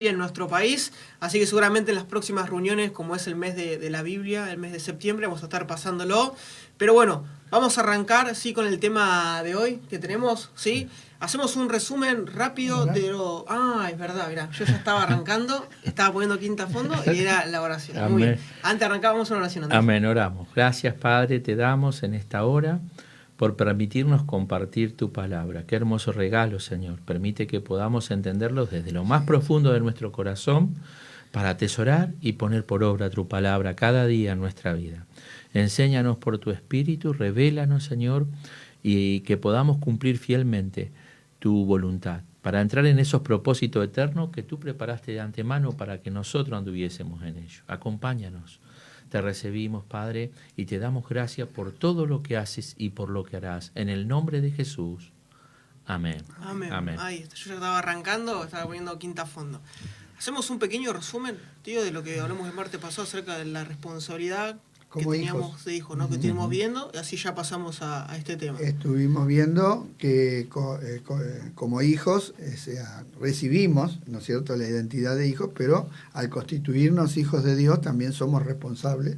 en nuestro país, así que seguramente en las próximas reuniones, como es el mes de la Biblia, el mes de septiembre, vamos a estar pasándolo. Pero bueno, vamos a arrancar sí con el tema de hoy que tenemos, ¿sí? Hacemos un resumen rápido de lo... Ah, es verdad, mirá, yo ya estaba arrancando, estaba poniendo quinta a fondo y era la oración. Amén. Muy bien. Antes de arrancar, vamos a una oración. Amén, oramos. Gracias, Padre, te damos en esta hora por permitirnos compartir tu palabra. Qué hermoso regalo, Señor. Permite que podamos entenderlo desde lo más profundo de nuestro corazón para atesorar y poner por obra tu palabra cada día en nuestra vida. Enséñanos por tu Espíritu, revélanos, Señor, y que podamos cumplir fielmente tu voluntad, para entrar en esos propósitos eternos que tú preparaste de antemano para que nosotros anduviésemos en ellos. Acompáñanos. Te recibimos, Padre, y te damos gracias por todo lo que haces y por lo que harás. En el nombre de Jesús. Amén. Amén. Amén. Ahí, yo ya estaba arrancando, estaba poniendo quinta a fondo. Hacemos un pequeño resumen, tío, de lo que hablamos el martes pasado acerca de la responsabilidad como que teníamos hijos. de hijos, ¿no? Que estuvimos viendo, y así ya pasamos a este tema. Estuvimos viendo que como hijos recibimos, ¿no es cierto?, la identidad de hijos, pero al constituirnos hijos de Dios también somos responsables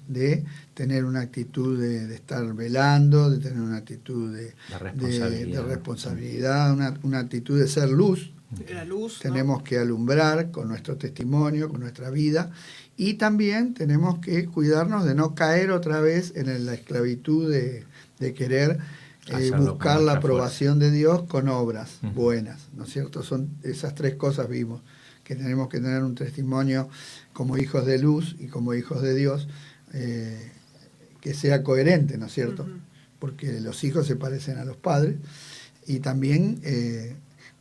de tener una actitud de estar velando, de tener una actitud de responsabilidad, una actitud de ser luz. La luz, tenemos ¿no? que alumbrar con nuestro testimonio, con nuestra vida, y también tenemos que cuidarnos de no caer otra vez en la esclavitud de querer buscar la aprobación de Dios con obras buenas, ¿no es cierto? Son esas tres cosas vimos, que tenemos que tener un testimonio como hijos de luz y como hijos de Dios, que sea coherente, ¿no es cierto? Porque los hijos se parecen a los padres, y también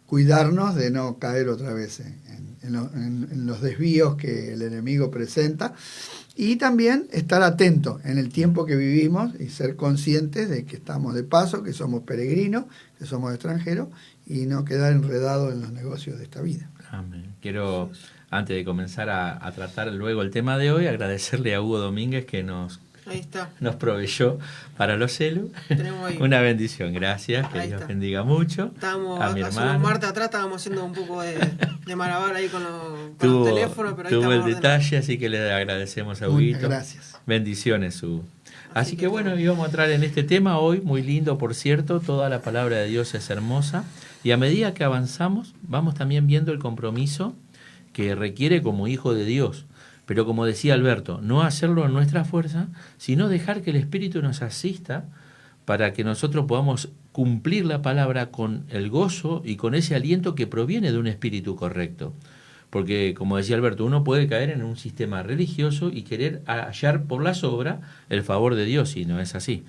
cuidarnos de no caer otra vez en los desvíos que el enemigo presenta, y también estar atentos en el tiempo que vivimos y ser conscientes de que estamos de paso, que somos peregrinos, que somos extranjeros, y no quedar enredados en los negocios de esta vida. Amén. Quiero, antes de comenzar a tratar luego el tema de hoy, agradecerle a Hugo Domínguez que nos proveyó para los celos. Una bendición, gracias, que Dios bendiga mucho. A mi hermano. Marta atrás estábamos haciendo un poco de malabar ahí con los teléfonos, pero ahí tuvo el detalle, así que le agradecemos a Huguito. Gracias. Bendiciones, Hugo. Así que bueno, íbamos a entrar en este tema hoy, muy lindo, por cierto, toda la palabra de Dios es hermosa, y a medida que avanzamos, vamos también viendo el compromiso que requiere como hijo de Dios. Pero como decía Alberto, no hacerlo en nuestra fuerza, sino dejar que el Espíritu nos asista para que nosotros podamos cumplir la palabra con el gozo y con ese aliento que proviene de un espíritu correcto. Porque, como decía Alberto, uno puede caer en un sistema religioso y querer hallar por las obras el favor de Dios, y no es así.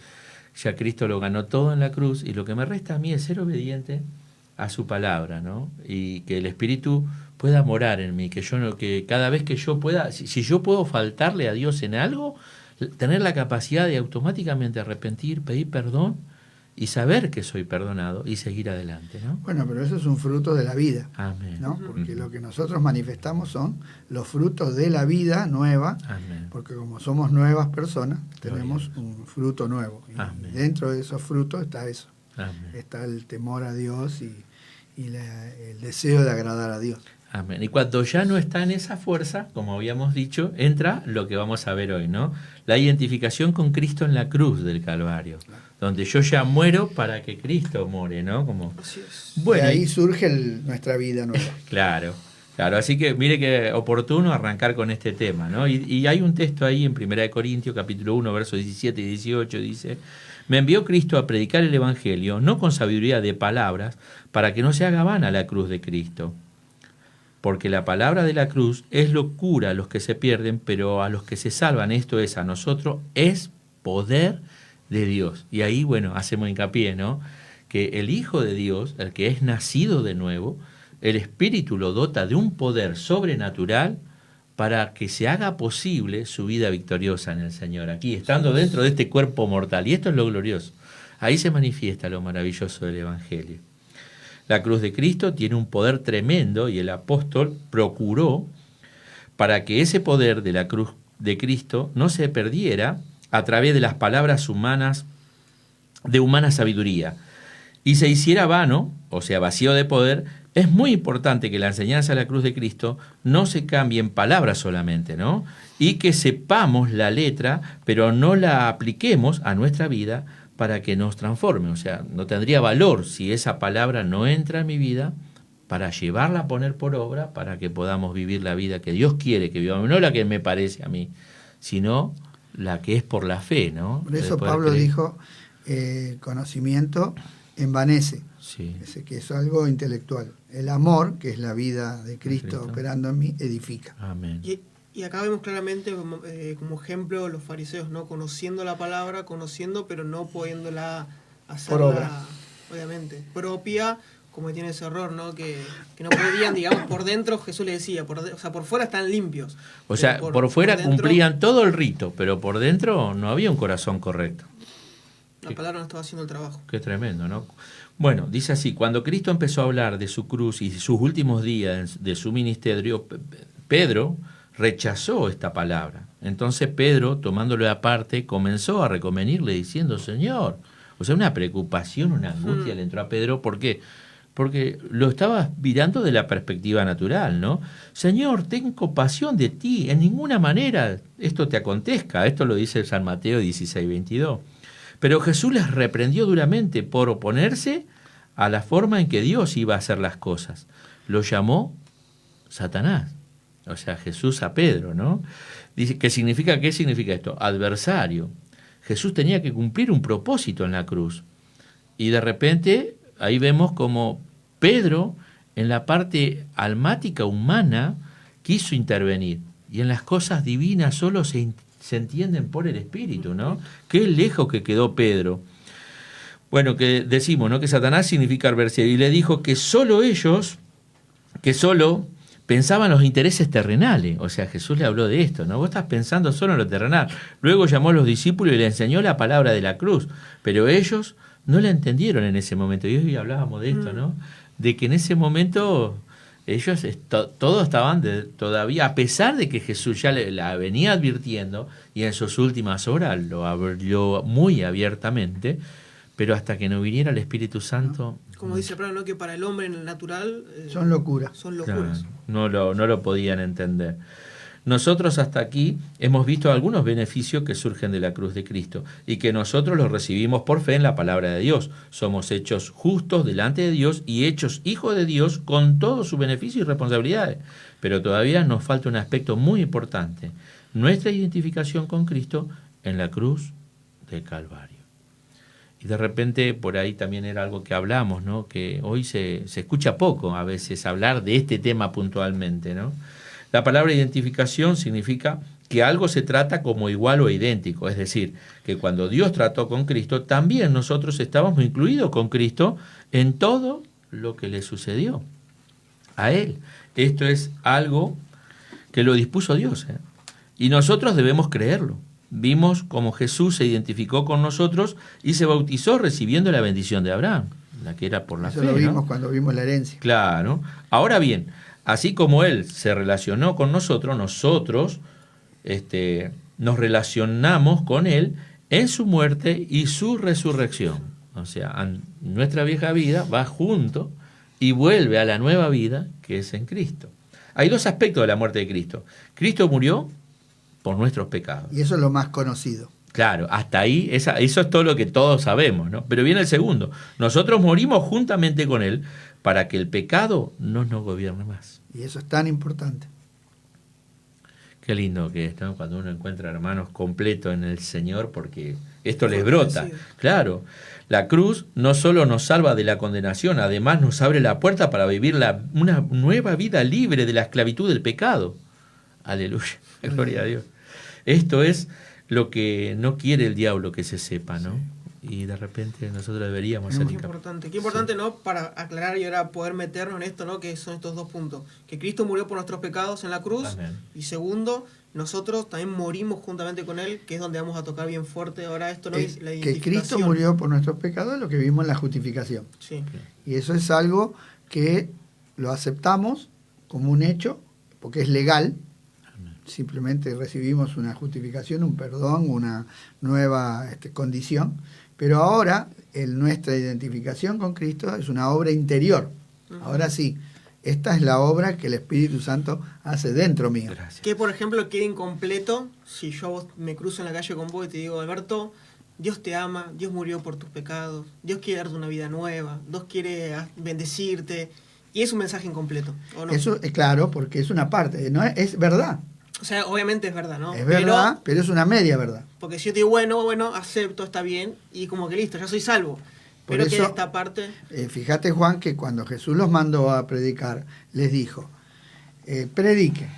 Ya Cristo lo ganó todo en la cruz, y lo que me resta a mí es ser obediente a su palabra, ¿no? Y que el Espíritu pueda morar en mí, que cada vez que yo pueda, si yo puedo faltarle a Dios en algo, tener la capacidad de automáticamente arrepentir, pedir perdón y saber que soy perdonado y seguir adelante, ¿no? Bueno, pero eso es un fruto de la vida. Amén. ¿No? Porque lo que nosotros manifestamos son los frutos de la vida nueva. Amén. Porque como somos nuevas personas, tenemos un fruto nuevo. Y dentro de esos frutos está eso. Amén. Está el temor a Dios y el deseo de agradar a Dios. Amén. Y cuando ya no está en esa fuerza, como habíamos dicho, entra lo que vamos a ver hoy, ¿no? La identificación con Cristo en la cruz del Calvario, donde yo ya muero para que Cristo more, ¿no? Como, bueno, y ahí surge nuestra vida nueva. Claro, así que mire que oportuno arrancar con este tema, ¿no? Y hay un texto ahí en 1 Corintios, capítulo 1, versos 17 y 18, dice: me envió Cristo a predicar el Evangelio, no con sabiduría de palabras, para que no se haga vana la cruz de Cristo. Porque la palabra de la cruz es locura a los que se pierden, pero a los que se salvan, esto es, a nosotros, es poder de Dios. Y ahí, bueno, hacemos hincapié, ¿no? Que el Hijo de Dios, el que es nacido de nuevo, el Espíritu lo dota de un poder sobrenatural para que se haga posible su vida victoriosa en el Señor, aquí, estando dentro de este cuerpo mortal. Y esto es lo glorioso. Ahí se manifiesta lo maravilloso del Evangelio. La cruz de Cristo tiene un poder tremendo, y el apóstol procuró para que ese poder de la cruz de Cristo no se perdiera a través de las palabras humanas, de humana sabiduría, y se hiciera vano, o sea, vacío de poder, es muy importante que la enseñanza de la cruz de Cristo no se cambie en palabras solamente, ¿no? Y que sepamos la letra, pero no la apliquemos a nuestra vida para que nos transforme. O sea, no tendría valor si esa palabra no entra en mi vida para llevarla a poner por obra, para que podamos vivir la vida que Dios quiere que vivamos, no la que me parece a mí, sino la que es por la fe, ¿no? Por eso Pablo dijo, conocimiento envanece, sí. Que es algo intelectual. El amor, que es la vida de Cristo operando en mí, edifica. Amén. Y acá vemos claramente como ejemplo los fariseos, ¿no? Conociendo la palabra, pero no pudiéndola hacerla, obviamente, propia, como tiene ese error, ¿no? Que no podían, digamos, por dentro, Jesús le decía, por fuera están limpios. O sea, por fuera dentro, cumplían todo el rito, pero por dentro no había un corazón correcto. La palabra no estaba haciendo el trabajo. Qué tremendo, ¿no? Bueno, dice así, cuando Cristo empezó a hablar de su cruz y sus últimos días de su ministerio, Pedro rechazó esta palabra. Entonces Pedro, tomándolo aparte, comenzó a reconvenirle diciendo, Señor, o sea, una preocupación, una angustia le entró a Pedro, ¿por qué? Porque lo estaba mirando de la perspectiva natural, ¿no? Señor, ten compasión de ti, en ninguna manera esto te acontezca. Esto lo dice San Mateo 16:22. Pero Jesús les reprendió duramente por oponerse a la forma en que Dios iba a hacer las cosas. Lo llamó Satanás, o sea, Jesús a Pedro, ¿no? Dice, ¿qué significa esto? Adversario. Jesús tenía que cumplir un propósito en la cruz. Y de repente, ahí vemos como Pedro, en la parte almática humana, quiso intervenir. Y en las cosas divinas solo se entienden por el Espíritu, ¿no? Qué lejos que quedó Pedro. Bueno, que decimos, ¿no? Que Satanás significa adversario. Y le dijo que solo pensaban los intereses terrenales. O sea, Jesús le habló de esto, ¿no? Vos estás pensando solo en lo terrenal. Luego llamó a los discípulos y le enseñó la palabra de la cruz. Pero ellos no la entendieron en ese momento. Y hoy hablábamos de esto, ¿no? De que en ese momento ellos todos estaban todavía, a pesar de que Jesús ya la venía advirtiendo y en sus últimas horas lo habló muy abiertamente, pero hasta que no viniera el Espíritu Santo... Como dice Pablo, ¿no? Que para el hombre en el natural... son locuras. Son locuras. Claro, no lo podían entender. Nosotros hasta aquí hemos visto algunos beneficios que surgen de la cruz de Cristo y que nosotros los recibimos por fe en la palabra de Dios. Somos hechos justos delante de Dios y hechos hijos de Dios con todos sus beneficios y responsabilidades. Pero todavía nos falta un aspecto muy importante, nuestra identificación con Cristo en la cruz del Calvario. Y de repente por ahí también era algo que hablamos, ¿no? Que hoy se escucha poco a veces hablar de este tema puntualmente, ¿no? La palabra identificación significa que algo se trata como igual o idéntico, es decir, que cuando Dios trató con Cristo, también nosotros estábamos incluidos con Cristo en todo lo que le sucedió a Él. Esto es algo que lo dispuso Dios, ¿eh? Y nosotros debemos creerlo. Vimos cómo Jesús se identificó con nosotros y se bautizó recibiendo la bendición de Abraham, la que era por la fe. Eso lo vimos, ¿no? Cuando vimos la herencia. Claro. Ahora bien, así como Él se relacionó con nosotros nos relacionamos con Él en su muerte y su resurrección. O sea, nuestra vieja vida va junto y vuelve a la nueva vida que es en Cristo. Hay dos aspectos de la muerte de Cristo. Cristo murió por nuestros pecados. Y eso es lo más conocido. Claro, hasta ahí, eso es todo lo que todos sabemos, ¿no? Pero viene el segundo. Nosotros morimos juntamente con Él para que el pecado no nos gobierne más. Y eso es tan importante. Qué lindo que es, ¿no? Cuando uno encuentra hermanos completos en el Señor, porque esto les brota. Claro, la cruz no solo nos salva de la condenación, además nos abre la puerta para vivir una nueva vida libre de la esclavitud del pecado. Aleluya, gloria a Dios. Esto es lo que no quiere el diablo que se sepa, ¿no? Y de repente nosotros deberíamos ser importante. Qué importante, ¿no? Para aclarar y ahora poder meternos en esto, ¿no? Que son estos dos puntos. Que Cristo murió por nuestros pecados en la cruz. Amén. Y segundo, nosotros también morimos juntamente con Él, que es donde vamos a tocar bien fuerte ahora esto, ¿no? La identificación. Que Cristo murió por nuestros pecados es lo que vimos en la justificación. Sí. Y eso es algo que lo aceptamos como un hecho, porque es legal. Simplemente recibimos una justificación, un perdón, una nueva condición. Pero ahora nuestra identificación con Cristo es una obra interior. Ahora sí, esta es la obra que el Espíritu Santo hace dentro mío. Gracias. Que, por ejemplo, quede incompleto si yo me cruzo en la calle con vos y te digo, Alberto, Dios te ama, Dios murió por tus pecados, Dios quiere darte una vida nueva, Dios quiere bendecirte, y es un mensaje incompleto, ¿o no? Eso es claro, porque es una parte, no es verdad. O sea, obviamente es verdad, ¿no? Es verdad, pero es una media verdad. Porque si yo te digo, bueno, acepto, está bien, y como que listo, ya soy salvo. Por Pero eso, que esta parte... fíjate, Juan, que cuando Jesús los mandó a predicar, les dijo, prediquen,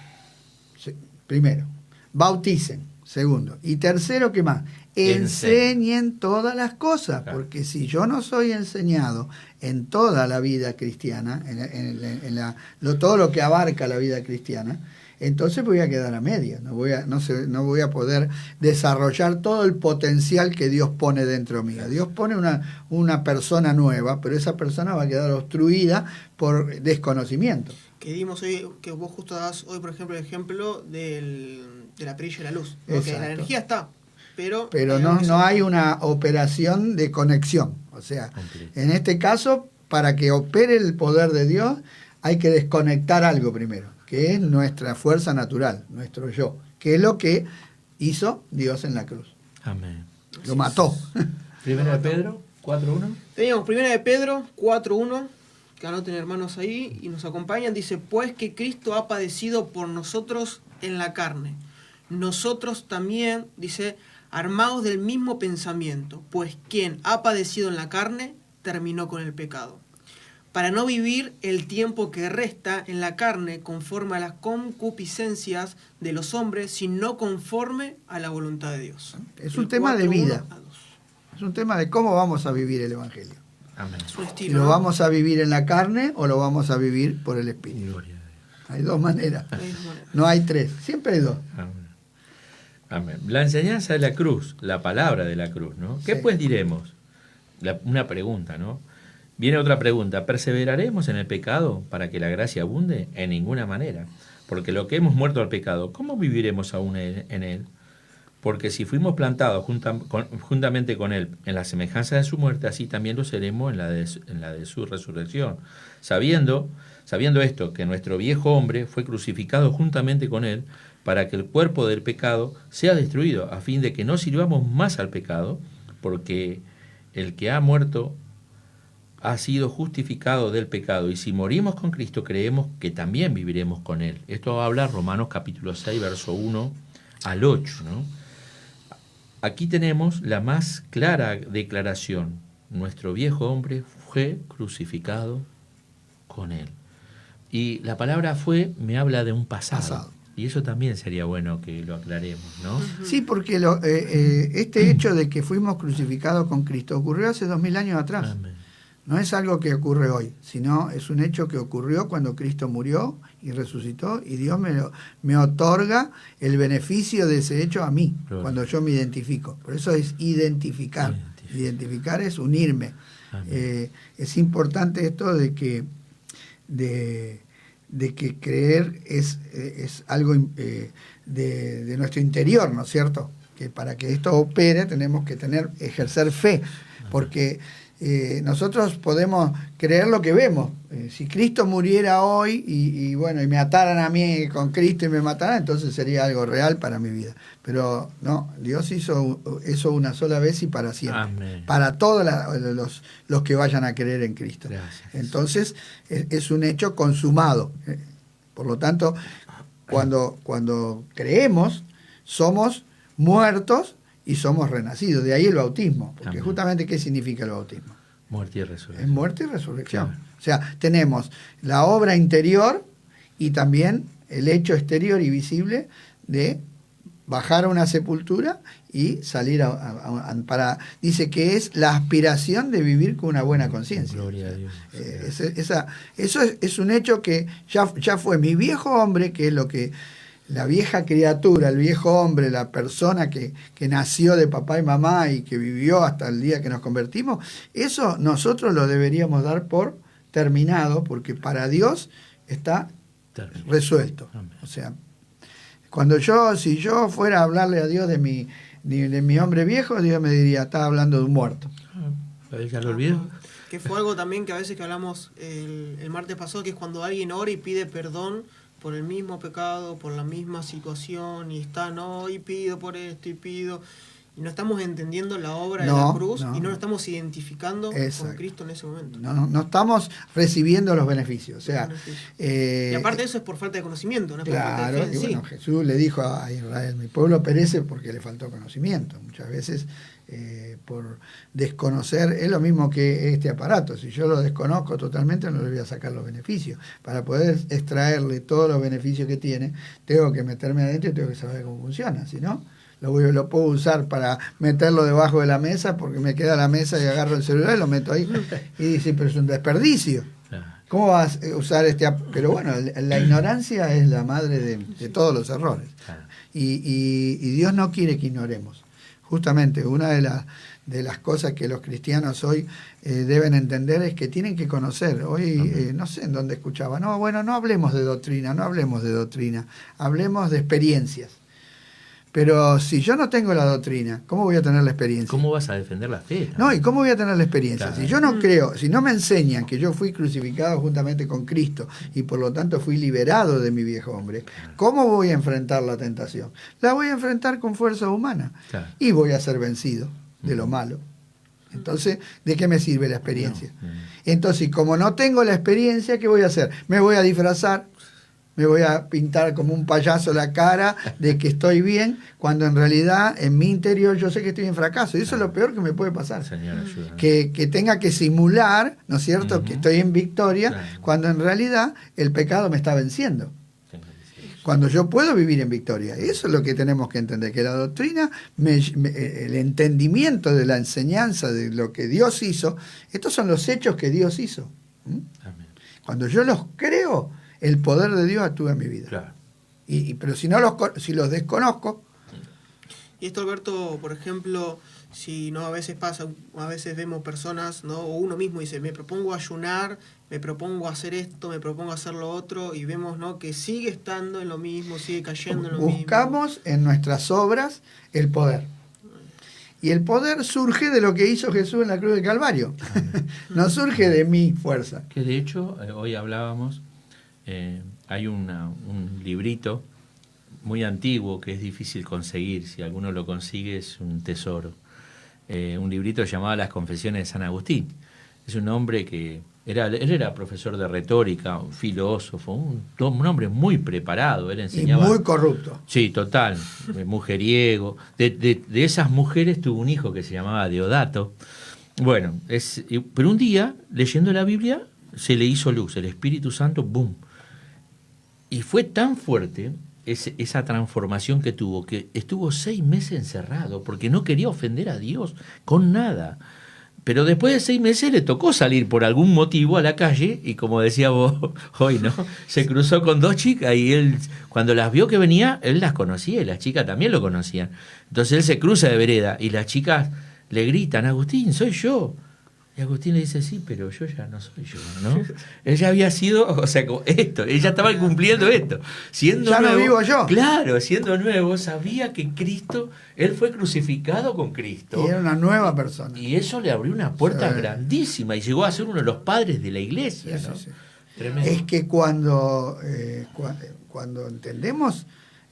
primero, bauticen, segundo, y tercero, ¿qué más? Enseñen todas las cosas, claro. Porque si yo no soy enseñado en toda la vida cristiana, todo lo que abarca la vida cristiana, entonces voy a quedar a medias, no voy a poder desarrollar todo el potencial que Dios pone dentro mío. Dios pone una persona nueva, pero esa persona va a quedar obstruida por desconocimiento. Que dimos hoy, que vos justo das hoy, por ejemplo, el ejemplo de la perilla y la luz, ¿no? Que la energía está, pero no hay una operación de conexión. O sea, en este caso, para que opere el poder de Dios, hay que desconectar algo primero, que es nuestra fuerza natural, nuestro yo, que es lo que hizo Dios en la cruz. Amén. Lo mató. Primera de Pedro 4:1. Teníamos Primera de Pedro 4:1, que anoten hermanos ahí y nos acompañan, dice, pues que Cristo ha padecido por nosotros en la carne. Nosotros también, dice, armados del mismo pensamiento, pues quien ha padecido en la carne terminó con el pecado, para no vivir el tiempo que resta en la carne conforme a las concupiscencias de los hombres, sino conforme a la voluntad de Dios. Es un tema de vida. Es un tema de cómo vamos a vivir el Evangelio. Amén. Su estilo, Si lo ¿no? vamos a vivir en la carne o lo vamos a vivir por el Espíritu. Gloria a Dios. Hay dos maneras. De esa manera. No hay tres. Siempre hay dos. Amén. Amén. La enseñanza de la cruz, la palabra de la cruz, ¿no? ¿Qué Sí. pues diremos? Una pregunta, ¿no? Viene otra pregunta. ¿Perseveraremos en el pecado para que la gracia abunde? En ninguna manera. Porque lo que hemos muerto al pecado, ¿cómo viviremos aún en él? Porque si fuimos plantados juntamente con él en la semejanza de su muerte, así también lo seremos en la de su resurrección. Sabiendo esto, que nuestro viejo hombre fue crucificado juntamente con él, para que el cuerpo del pecado sea destruido, a fin de que no sirvamos más al pecado, porque el que ha muerto ha sido justificado del pecado, y si morimos con Cristo, creemos que también viviremos con él. Esto habla Romanos capítulo 6, verso 1 al 8, ¿no? Aquí tenemos la más clara declaración. Nuestro viejo hombre fue crucificado con él. Y la palabra fue me habla de un pasado. Y eso también sería bueno que lo aclaremos, ¿no? Sí, porque este hecho de que fuimos crucificados con Cristo ocurrió hace 2000 años atrás. Amén. No es algo que ocurre hoy, sino es un hecho que ocurrió cuando Cristo murió y resucitó, y Dios me otorga el beneficio de ese hecho a mí, cuando yo me identifico. Por eso es identificar. Identificar es unirme. Es importante esto de que creer es algo de nuestro interior, ¿no es cierto? Que para que esto opere tenemos que ejercer fe, porque nosotros podemos creer lo que vemos. Si Cristo muriera hoy y me ataran a mí con Cristo y me mataran, entonces sería algo real para mi vida. Pero no, Dios hizo eso una sola vez y para siempre. Amén. Para todos los que vayan a creer en Cristo. Gracias. Entonces es un hecho consumado. Por lo tanto, cuando creemos, somos muertos y somos renacidos. De ahí el bautismo. Porque Amén. justamente, ¿qué significa el bautismo? Muerte y resurrección. Es muerte y resurrección. Claro. O sea, tenemos la obra interior y también el hecho exterior y visible de bajar a una sepultura y salir dice que es la aspiración de vivir con una buena conciencia. Gloria a Dios. Eso es un hecho que ya fue mi viejo hombre, que es lo que la vieja criatura, el viejo hombre, la persona que nació de papá y mamá y que vivió hasta el día que nos convertimos, eso nosotros lo deberíamos dar por terminado, porque para Dios está resuelto. Amén. O sea, si yo fuera a hablarle a Dios de mi hombre viejo, Dios me diría, está hablando de un muerto. ¿Ya lo olvidó? Que fue algo también que a veces que hablamos el martes pasado, que es cuando alguien ora y pide perdón por el mismo pecado, por la misma situación, y está, no, y pido por esto, y pido... Y no estamos entendiendo la obra de la cruz y no nos estamos identificando con Cristo en ese momento. No estamos recibiendo los beneficios. O sea, y aparte de eso es por falta de conocimiento. ¿No? Claro, y bueno, Jesús le dijo a Israel, mi pueblo perece porque le faltó conocimiento. Muchas veces por desconocer, es lo mismo que este aparato. Si yo lo desconozco totalmente, no le voy a sacar los beneficios. Para poder extraerle todos los beneficios que tiene, tengo que meterme adentro y tengo que saber cómo funciona. Si no, lo puedo usar para meterlo debajo de la mesa porque me queda la mesa y agarro el celular y lo meto ahí y dice, pero es un desperdicio. ¿Cómo vas a usar este? Pero bueno, la ignorancia es la madre de todos los errores. Y Dios no quiere que ignoremos. Justamente una de las cosas que los cristianos hoy deben entender es que tienen que conocer. Hoy no sé en dónde escuchaba. No hablemos de doctrina, hablemos de experiencias. Pero si yo no tengo la doctrina, ¿cómo voy a tener la experiencia? ¿Cómo vas a defender la fe? No, ¿y cómo voy a tener la experiencia? Claro. Si yo no creo, si no me enseñan que yo fui crucificado juntamente con Cristo y por lo tanto fui liberado de mi viejo hombre, ¿cómo voy a enfrentar la tentación? La voy a enfrentar con fuerza humana y voy a ser vencido de lo malo. Entonces, ¿de qué me sirve la experiencia? Entonces, como no tengo la experiencia, ¿qué voy a hacer? Me voy a disfrazar. Me voy a pintar como un payaso la cara de que estoy bien, cuando en realidad en mi interior yo sé que estoy en fracaso. Y eso es lo peor que me puede pasar. Señor, ayúdame. Que tenga que simular, ¿no es cierto?, que estoy en victoria, cuando en realidad el pecado me está venciendo. Cuando yo puedo vivir en victoria. Eso es lo que tenemos que entender, que la doctrina, el entendimiento de la enseñanza de lo que Dios hizo, estos son los hechos que Dios hizo. Cuando yo los creo, el poder de Dios actúa en mi vida. Claro. Pero si los desconozco... Y esto, Alberto, por ejemplo, si no a veces pasa, a veces vemos personas, ¿no? O uno mismo dice, me propongo ayunar, me propongo hacer esto, me propongo hacer lo otro, y vemos, ¿no?, que sigue estando en lo mismo, sigue cayendo en lo mismo. Buscamos en nuestras obras el poder. Y el poder surge de lo que hizo Jesús en la cruz del Calvario. No surge de mi fuerza. Que de hecho, hoy hablábamos... hay un librito muy antiguo que es difícil conseguir. Si alguno lo consigue es un tesoro. Un librito llamado Las Confesiones de San Agustín. Es un hombre que él era profesor de retórica, un filósofo, un hombre muy preparado. Él enseñaba, y muy corrupto. Sí, total, mujeriego. De esas mujeres tuvo un hijo que se llamaba Deodato. Bueno, pero un día, leyendo la Biblia, se le hizo luz, el Espíritu Santo, ¡boom! Y fue tan fuerte esa transformación que tuvo, que estuvo 6 meses encerrado, porque no quería ofender a Dios con nada. Pero después de 6 meses le tocó salir por algún motivo a la calle, y como decía vos hoy, ¿no? Se cruzó con 2 chicas, y él, cuando las vio que venía, él las conocía, y las chicas también lo conocían. Entonces él se cruza de vereda, y las chicas le gritan, Agustín, soy yo. Y Agustín le dice, sí, pero yo ya no soy yo, ¿no? Él ya había sido, o sea, esto, él ya estaba cumpliendo esto. Siendo ya nuevo, no vivo yo. Claro, siendo nuevo, sabía que Cristo, él fue crucificado con Cristo. Y era una nueva persona. Y eso le abrió una puerta grandísima, y llegó a ser uno de los padres de la iglesia, ¿no? Sí. Tremendo. Es que cuando entendemos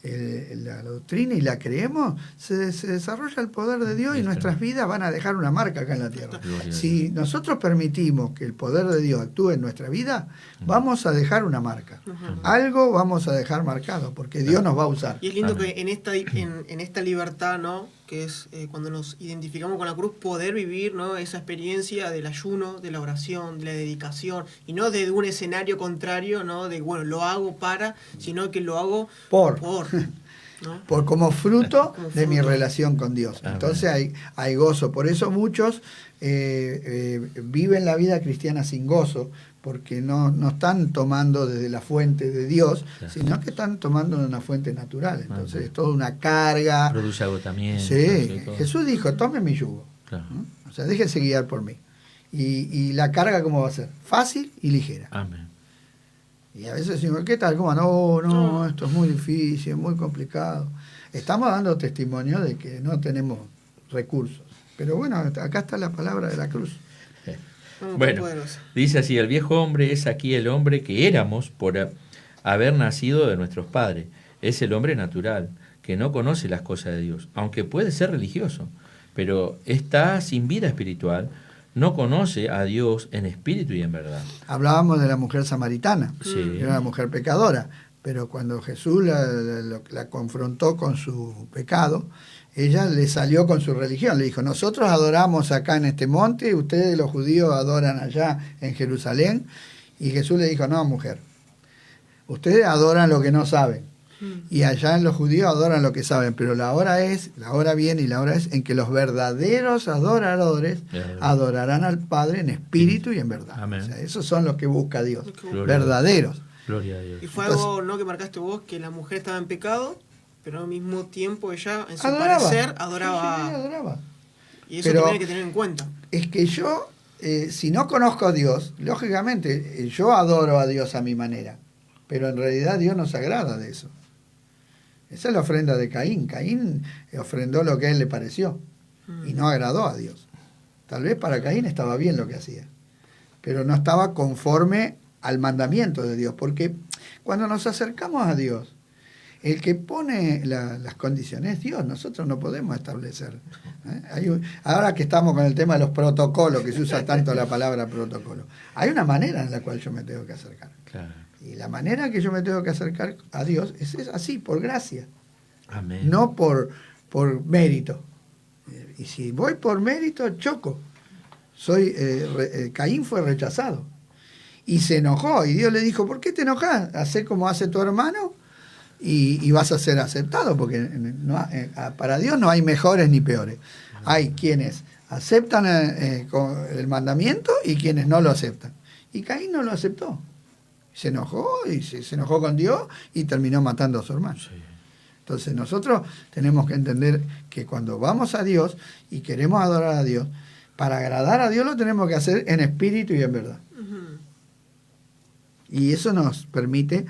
la doctrina y la creemos, se desarrolla el poder de Dios y nuestras vidas van a dejar una marca acá en la tierra. Si nosotros permitimos que el poder de Dios actúe en nuestra vida, vamos a dejar una marca. Algo vamos a dejar marcado, porque Dios nos va a usar. Y es lindo que en esta libertad, ¿no?, que es cuando nos identificamos con la cruz, poder vivir, ¿no?, esa experiencia del ayuno, de la oración, de la dedicación, y no de un escenario contrario, ¿no?, de, bueno, lo hago sino que lo hago por ¿no? Como fruto de mi relación con Dios. Entonces hay gozo. Por eso muchos viven la vida cristiana sin gozo, porque no están tomando desde la fuente de Dios, sino que están tomando de una fuente natural. Entonces es toda una carga. Produce agotamiento. Sí, Jesús dijo, tome mi yugo. Claro. O sea, déjense guiar por mí. Y la carga, ¿cómo va a ser? Fácil y ligera. Amén. Y a veces decimos, ¿qué tal? ¿Cómo? No, esto es muy difícil, muy complicado. Estamos dando testimonio de que no tenemos recursos. Pero bueno, acá está la palabra de la cruz. Bueno, dice así, el viejo hombre es aquí el hombre que éramos por haber nacido de nuestros padres. Es el hombre natural, que no conoce las cosas de Dios, aunque puede ser religioso, pero está sin vida espiritual, no conoce a Dios en espíritu y en verdad. Hablábamos de la mujer samaritana, Sí. era una mujer pecadora, pero cuando Jesús la confrontó con su pecado, ella le salió con su religión, le dijo, nosotros adoramos acá en este monte, ustedes los judíos adoran allá en Jerusalén, y Jesús le dijo, no, mujer, ustedes adoran lo que no saben, y allá en los judíos adoran lo que saben, pero la hora viene y la hora es en que los verdaderos adoradores adorarán al Padre en espíritu y en verdad. Amén. O sea, esos son los que busca Dios, Gloria verdaderos. Gloria a Dios. Y fue algo, ¿no?, que marcaste vos, que la mujer estaba en pecado, pero al mismo tiempo ella, en su parecer, adoraba. Sí, adoraba. Y eso Pero también hay que tener en cuenta. es que yo, si no conozco a Dios, lógicamente yo adoro a Dios a mi manera, pero en realidad Dios no se agrada de eso. Esa es la ofrenda de Caín. Caín ofrendó lo que a él le pareció y no agradó a Dios. Tal vez para Caín estaba bien lo que hacía, pero no estaba conforme al mandamiento de Dios, porque cuando nos acercamos a Dios, el que pone las condiciones es Dios, nosotros no podemos establecer. Ahora que estamos con el tema de los protocolos, que se usa tanto la palabra protocolo, hay una manera en la cual yo me tengo que acercar. Claro. Y la manera que yo me tengo que acercar a Dios es así, por gracia, Amén. no por mérito. Y si voy por mérito, choco. Caín fue rechazado. Y se enojó, y Dios le dijo, ¿por qué te enojas? Hacé como hace tu hermano y vas a ser aceptado, porque para Dios no hay mejores ni peores. Hay quienes aceptan el mandamiento y quienes no lo aceptan. Y Caín no lo aceptó. Se enojó y se enojó con Dios y terminó matando a su hermano. Sí. Entonces nosotros tenemos que entender que cuando vamos a Dios y queremos adorar a Dios, para agradar a Dios lo tenemos que hacer en espíritu y en verdad. Y eso nos permite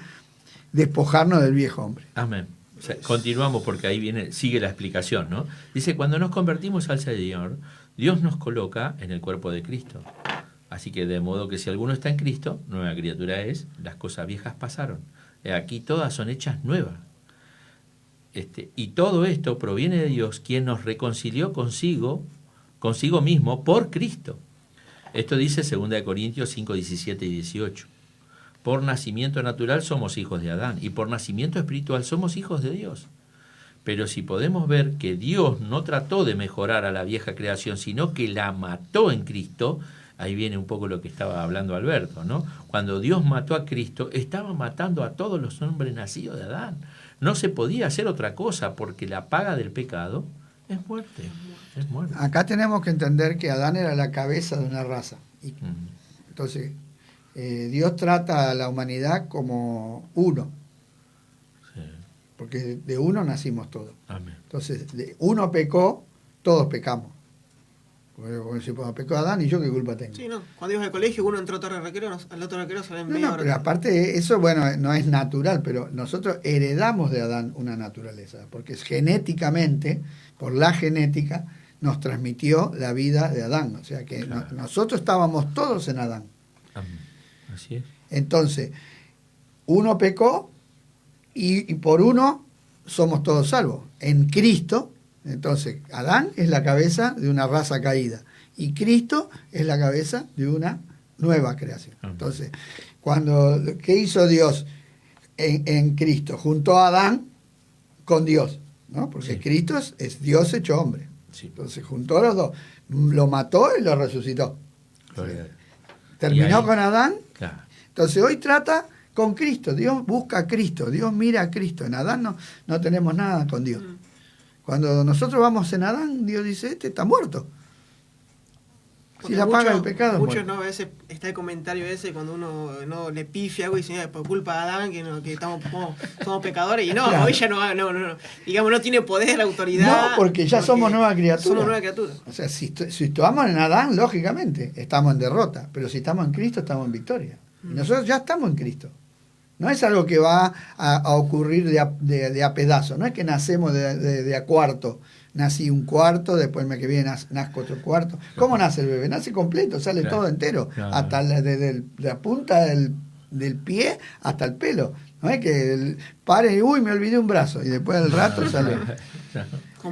despojarnos del viejo hombre. Amén. O sea, continuamos porque ahí sigue la explicación, ¿no? Dice, cuando nos convertimos al Señor, Dios nos coloca en el cuerpo de Cristo. Así que de modo que si alguno está en Cristo, nueva criatura es, las cosas viejas pasaron. Aquí todas son hechas nuevas. Y todo esto proviene de Dios, quien nos reconcilió consigo mismo por Cristo. Esto dice 2 Corintios 5, 17 y 18. Por nacimiento natural somos hijos de Adán, y por nacimiento espiritual somos hijos de Dios. Pero si podemos ver que Dios no trató de mejorar a la vieja creación, sino que la mató en Cristo, ahí viene un poco lo que estaba hablando Alberto, ¿no? Cuando Dios mató a Cristo, estaba matando a todos los hombres nacidos de Adán. No se podía hacer otra cosa, porque la paga del pecado es muerte. Es muerte. Acá tenemos que entender que Adán era la cabeza de una raza. Entonces, Dios trata a la humanidad como uno. Sí. Porque de uno nacimos todos. Amén. Entonces, de uno pecó, todos pecamos. Porque si pecó Adán, ¿y yo qué culpa tengo? Sí, no. Cuando ibas al colegio, uno entró tarde al recreo, al otro recreo salen media hora. Pero aparte, eso, bueno, no es natural, pero nosotros heredamos de Adán una naturaleza, porque es genéticamente, por la genética, nos transmitió la vida de Adán. O sea que claro. Nosotros estábamos todos en Adán. Amén. Así es. Entonces, uno pecó y por uno somos todos salvos. En Cristo, entonces, Adán es la cabeza de una raza caída y Cristo es la cabeza de una nueva creación. Entonces, ¿qué hizo Dios en Cristo? Juntó a Adán con Dios, ¿no? Porque sí. Cristo es Dios hecho hombre. Sí. Entonces, juntó a los dos. Lo mató y lo resucitó. Terminó con Adán. Claro. Entonces, hoy trata con Cristo. Dios busca a Cristo. Dios mira a Cristo. En Adán no tenemos nada con Dios. Cuando nosotros vamos en Adán, Dios dice, este está muerto. Si la paga el pecado. Muchos, ¿no? A veces está el comentario ese cuando uno no le pifia algo y dice, por culpa de Adán, que somos pecadores. Y no, claro. Hoy ya no, digamos, no tiene poder, autoridad. No, porque ya somos nueva criatura. Somos nueva criatura. O sea, si estamos en Adán, lógicamente, estamos en derrota. Pero si estamos en Cristo, estamos en victoria. Y nosotros ya estamos en Cristo. No es algo que va a ocurrir de a pedazo, no es que nacemos de a cuarto. nací un cuarto, después el mes que viene nazco otro cuarto. ¿Cómo nace el bebé? Nace completo, sale todo entero, hasta desde la punta del pie hasta el pelo. No es que pare y uy, me olvidé un brazo y después al rato sale.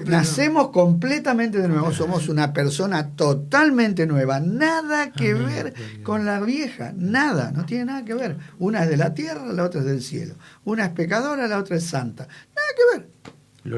Nacemos completamente de nuevo, somos una persona totalmente nueva, nada que ver con la vieja, nada, no tiene nada que ver. Una es de la tierra, la otra es del cielo. Una es pecadora, la otra es santa. Nada que ver.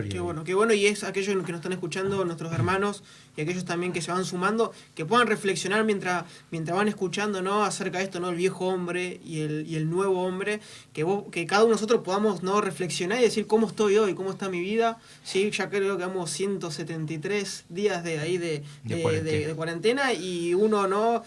Qué bueno, y es aquellos que nos están escuchando, nuestros hermanos, y aquellos también que se van sumando, que puedan reflexionar mientras van escuchando, ¿no?, acerca de esto, ¿no?, el viejo hombre y el nuevo hombre, que cada uno de nosotros podamos, ¿no?, reflexionar y decir cómo estoy hoy, cómo está mi vida. Sí, ya creo que vamos 173 días de cuarentena, y uno, ¿no?,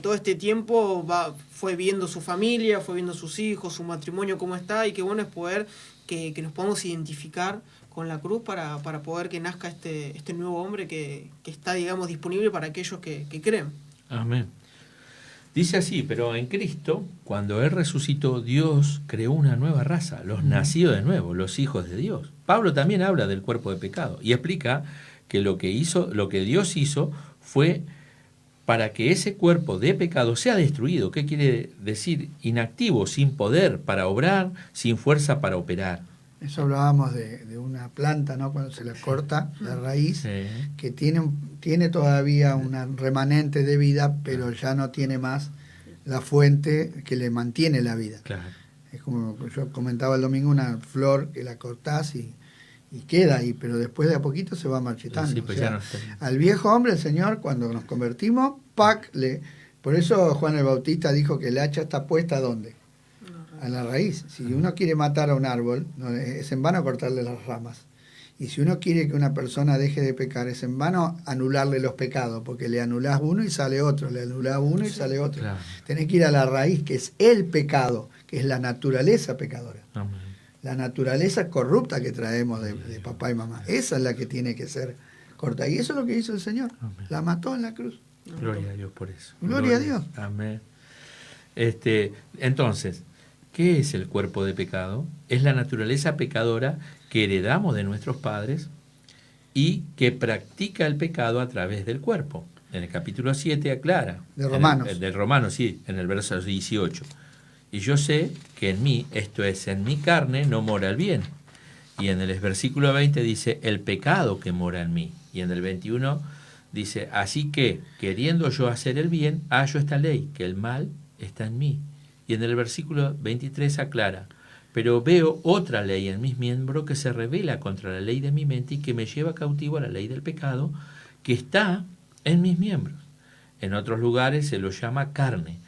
todo este tiempo fue viendo su familia, fue viendo sus hijos, su matrimonio, cómo está, y qué bueno es poder que nos podamos identificar con la cruz para poder que nazca este nuevo hombre que está, digamos, disponible para aquellos que creen. Amén. Dice así: pero en Cristo, cuando Él resucitó, Dios creó una nueva raza, los nacidos de nuevo, los hijos de Dios. Pablo también habla del cuerpo de pecado y explica que lo que Dios hizo fue para que ese cuerpo de pecado sea destruido. ¿Qué quiere decir? Inactivo, sin poder para obrar, sin fuerza para operar. Eso hablábamos de una planta, ¿no?, cuando se le corta la raíz, que tiene todavía un remanente de vida, pero ya no tiene más la fuente que le mantiene la vida. Claro. Es como yo comentaba el domingo, una flor que la cortás y queda ahí, pero después de a poquito se va marchitando. Sí, pues al viejo hombre, el Señor, cuando nos convertimos, por eso Juan el Bautista dijo que el hacha está puesta ¿dónde? A la raíz. Si uno quiere matar a un árbol, es en vano cortarle las ramas. Y si uno quiere que una persona deje de pecar, es en vano anularle los pecados, porque le anulás uno y sale otro, le anulás uno y sale otro. Claro. Tenés que ir a la raíz, que es el pecado, que es la naturaleza pecadora. Amén. La naturaleza corrupta que traemos de papá y mamá. Esa es la que tiene que ser cortada. Y eso es lo que hizo el Señor. Amén. La mató en la cruz. Gloria a Dios por eso. Gloria a Dios. Amén. Entonces, ¿qué es el cuerpo de pecado? Es la naturaleza pecadora que heredamos de nuestros padres y que practica el pecado a través del cuerpo. En el capítulo 7 aclara. De Romanos. De Romanos, sí, en el verso 18. Y yo sé que en mí, esto es, en mi carne, no mora el bien. Y en el versículo 20 dice, el pecado que mora en mí. Y en el 21 dice, así que, queriendo yo hacer el bien, hallo esta ley, que el mal está en mí. Y en el versículo 23 aclara, pero veo otra ley en mis miembros que se revela contra la ley de mi mente y que me lleva cautivo a la ley del pecado que está en mis miembros. En otros lugares se lo llama carne.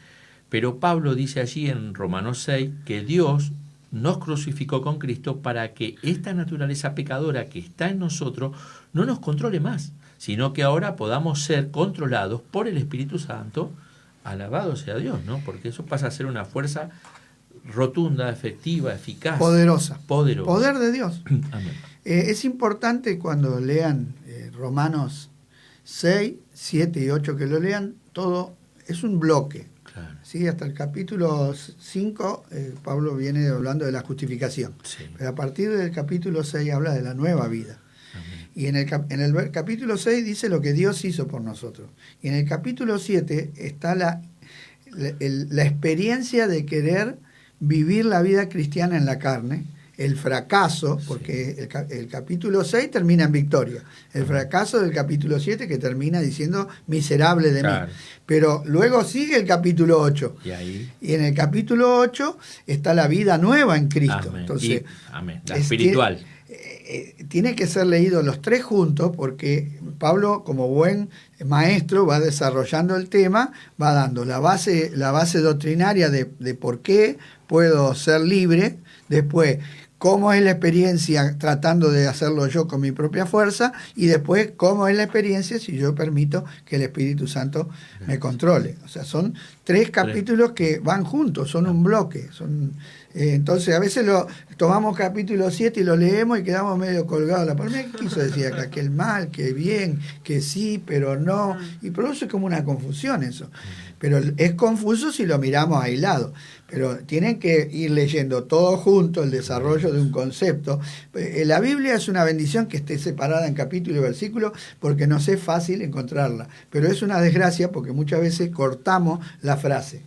Pero Pablo dice allí en Romanos 6 que Dios nos crucificó con Cristo para que esta naturaleza pecadora que está en nosotros no nos controle más, sino que ahora podamos ser controlados por el Espíritu Santo. Alabado sea Dios, ¿no? Porque eso pasa a ser una fuerza rotunda, efectiva, eficaz. Poderosa. Poderosa. Poder de Dios. Amén. Es importante cuando lean Romanos 6, 7 y 8, que lo lean todo, es un bloque. Claro. ¿Sí? Hasta el capítulo 5, Pablo viene hablando de la justificación. Sí. Pero a partir del capítulo 6 habla de la nueva vida. Y en el capítulo 6 dice lo que Dios hizo por nosotros. Y en el capítulo 7 está la experiencia de querer vivir la vida cristiana en la carne, el fracaso, porque el capítulo 6 termina en victoria, el fracaso del capítulo 7 que termina diciendo miserable de mí. Pero luego sigue el capítulo 8. Y en el capítulo 8 está la vida nueva en Cristo. Amén. Entonces, la espiritual. Tiene que ser leídos los tres juntos porque Pablo, como buen maestro, va desarrollando el tema, va dando la base doctrinaria de por qué puedo ser libre, después cómo es la experiencia tratando de hacerlo yo con mi propia fuerza y después cómo es la experiencia si yo permito que el Espíritu Santo me controle. O sea, son tres capítulos que van juntos, son un bloque, Entonces a veces tomamos capítulo 7 y lo leemos y quedamos medio colgados. La palabra, ¿qué quiso decir acá? Que el mal, que bien, que sí, pero no. Y produce como una confusión eso. Pero es confuso si lo miramos aislado. Pero tienen que ir leyendo todo junto el desarrollo de un concepto. La Biblia es una bendición que esté separada en capítulo y versículo porque nos es fácil encontrarla. Pero es una desgracia porque muchas veces cortamos la frase.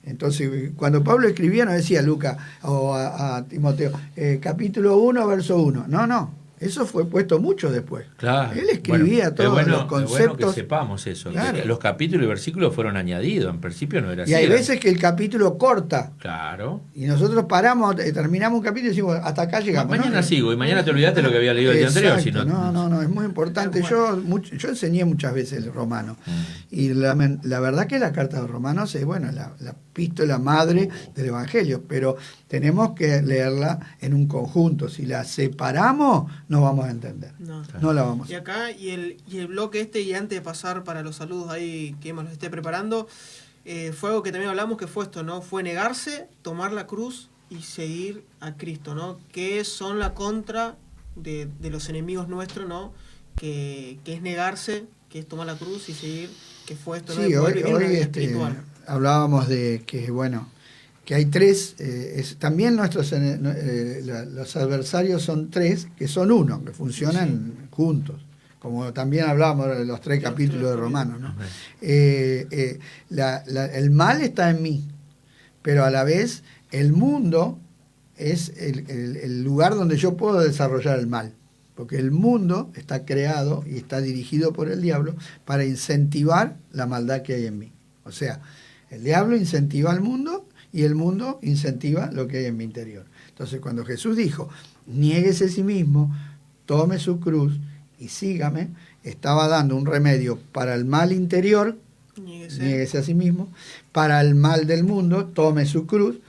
Entonces, cuando Pablo escribía, no decía Lucas o a Timoteo, capítulo 1, verso 1. No. Eso fue puesto mucho después. Claro. Él escribía todos los conceptos. Es bueno que sepamos eso. Claro. Los capítulos y versículos fueron añadidos. En principio no era así. Y hay veces que el capítulo corta. Claro. Y nosotros paramos, terminamos un capítulo y decimos, hasta acá llegamos. Mañana sigo. Y mañana te olvidaste lo que había leído el día anterior. Si no, es muy importante. Yo enseñé muchas veces el romano. Y la verdad que la carta de Romanos es, la epístola madre del Evangelio. Pero tenemos que leerla en un conjunto. Si la separamos, no vamos a entender. No la vamos a. Y acá, y el bloque y antes de pasar para los saludos ahí que Emma los esté preparando, fue algo que también hablamos, que fue esto, ¿no? Fue negarse, tomar la cruz y seguir a Cristo, ¿no? Que son la contra de los enemigos nuestros, ¿no? Que es negarse, que es tomar la cruz y seguir, que fue esto, ¿no? Sí, hoy hablábamos de que, que hay tres, también los adversarios son tres, que son uno, que funcionan juntos, como también hablábamos de los tres capítulos de Romanos, ¿no? El mal está en mí, pero a la vez el mundo es el lugar donde yo puedo desarrollar el mal, porque el mundo está creado y está dirigido por el diablo para incentivar la maldad que hay en mí. O sea, el diablo incentiva al mundo y el mundo incentiva lo que hay en mi interior. Entonces, cuando Jesús dijo, niéguese a sí mismo, tome su cruz y sígame, estaba dando un remedio para el mal interior, niéguese a sí mismo, para el mal del mundo, tome su cruz,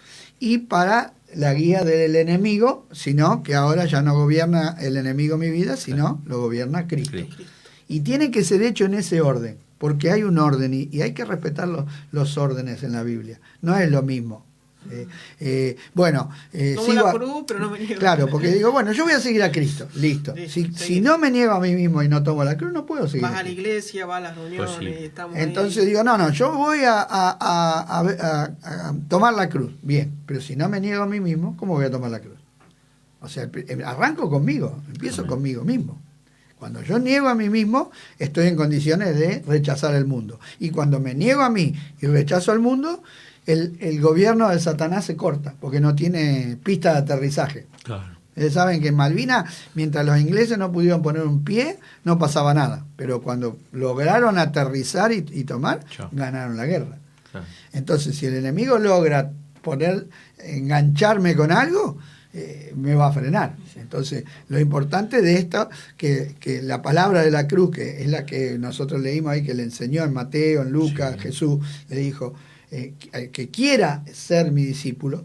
y para la guía del enemigo, sino que ahora ya no gobierna el enemigo mi vida, sino lo gobierna Cristo. Y tiene que ser hecho en ese orden, porque hay un orden y hay que respetar los órdenes en la Biblia. No es lo mismo. Tomo la cruz, pero no me niego. Claro, porque digo, yo voy a seguir a Cristo, listo. Si no me niego a mí mismo y no tomo la cruz, no puedo seguir. Vas a la iglesia, vas a las reuniones, estamos entonces digo, yo voy a tomar la cruz, bien, pero si no me niego a mí mismo, ¿cómo voy a tomar la cruz? O sea, arranco conmigo, empiezo conmigo mismo. Cuando yo niego a mí mismo, estoy en condiciones de rechazar el mundo. Y cuando me niego a mí y rechazo al mundo, el gobierno de Satanás se corta, porque no tiene pista de aterrizaje. Claro. Ustedes saben que en Malvinas, mientras los ingleses no pudieron poner un pie, no pasaba nada. Pero cuando lograron aterrizar y tomar, ganaron la guerra. Claro. Entonces, si el enemigo logra engancharme con algo, me va a frenar. Entonces, lo importante de esto, que la palabra de la cruz, que es la que nosotros leímos ahí, que le enseñó en Mateo, en Lucas, Jesús, le dijo, que quiera ser mi discípulo,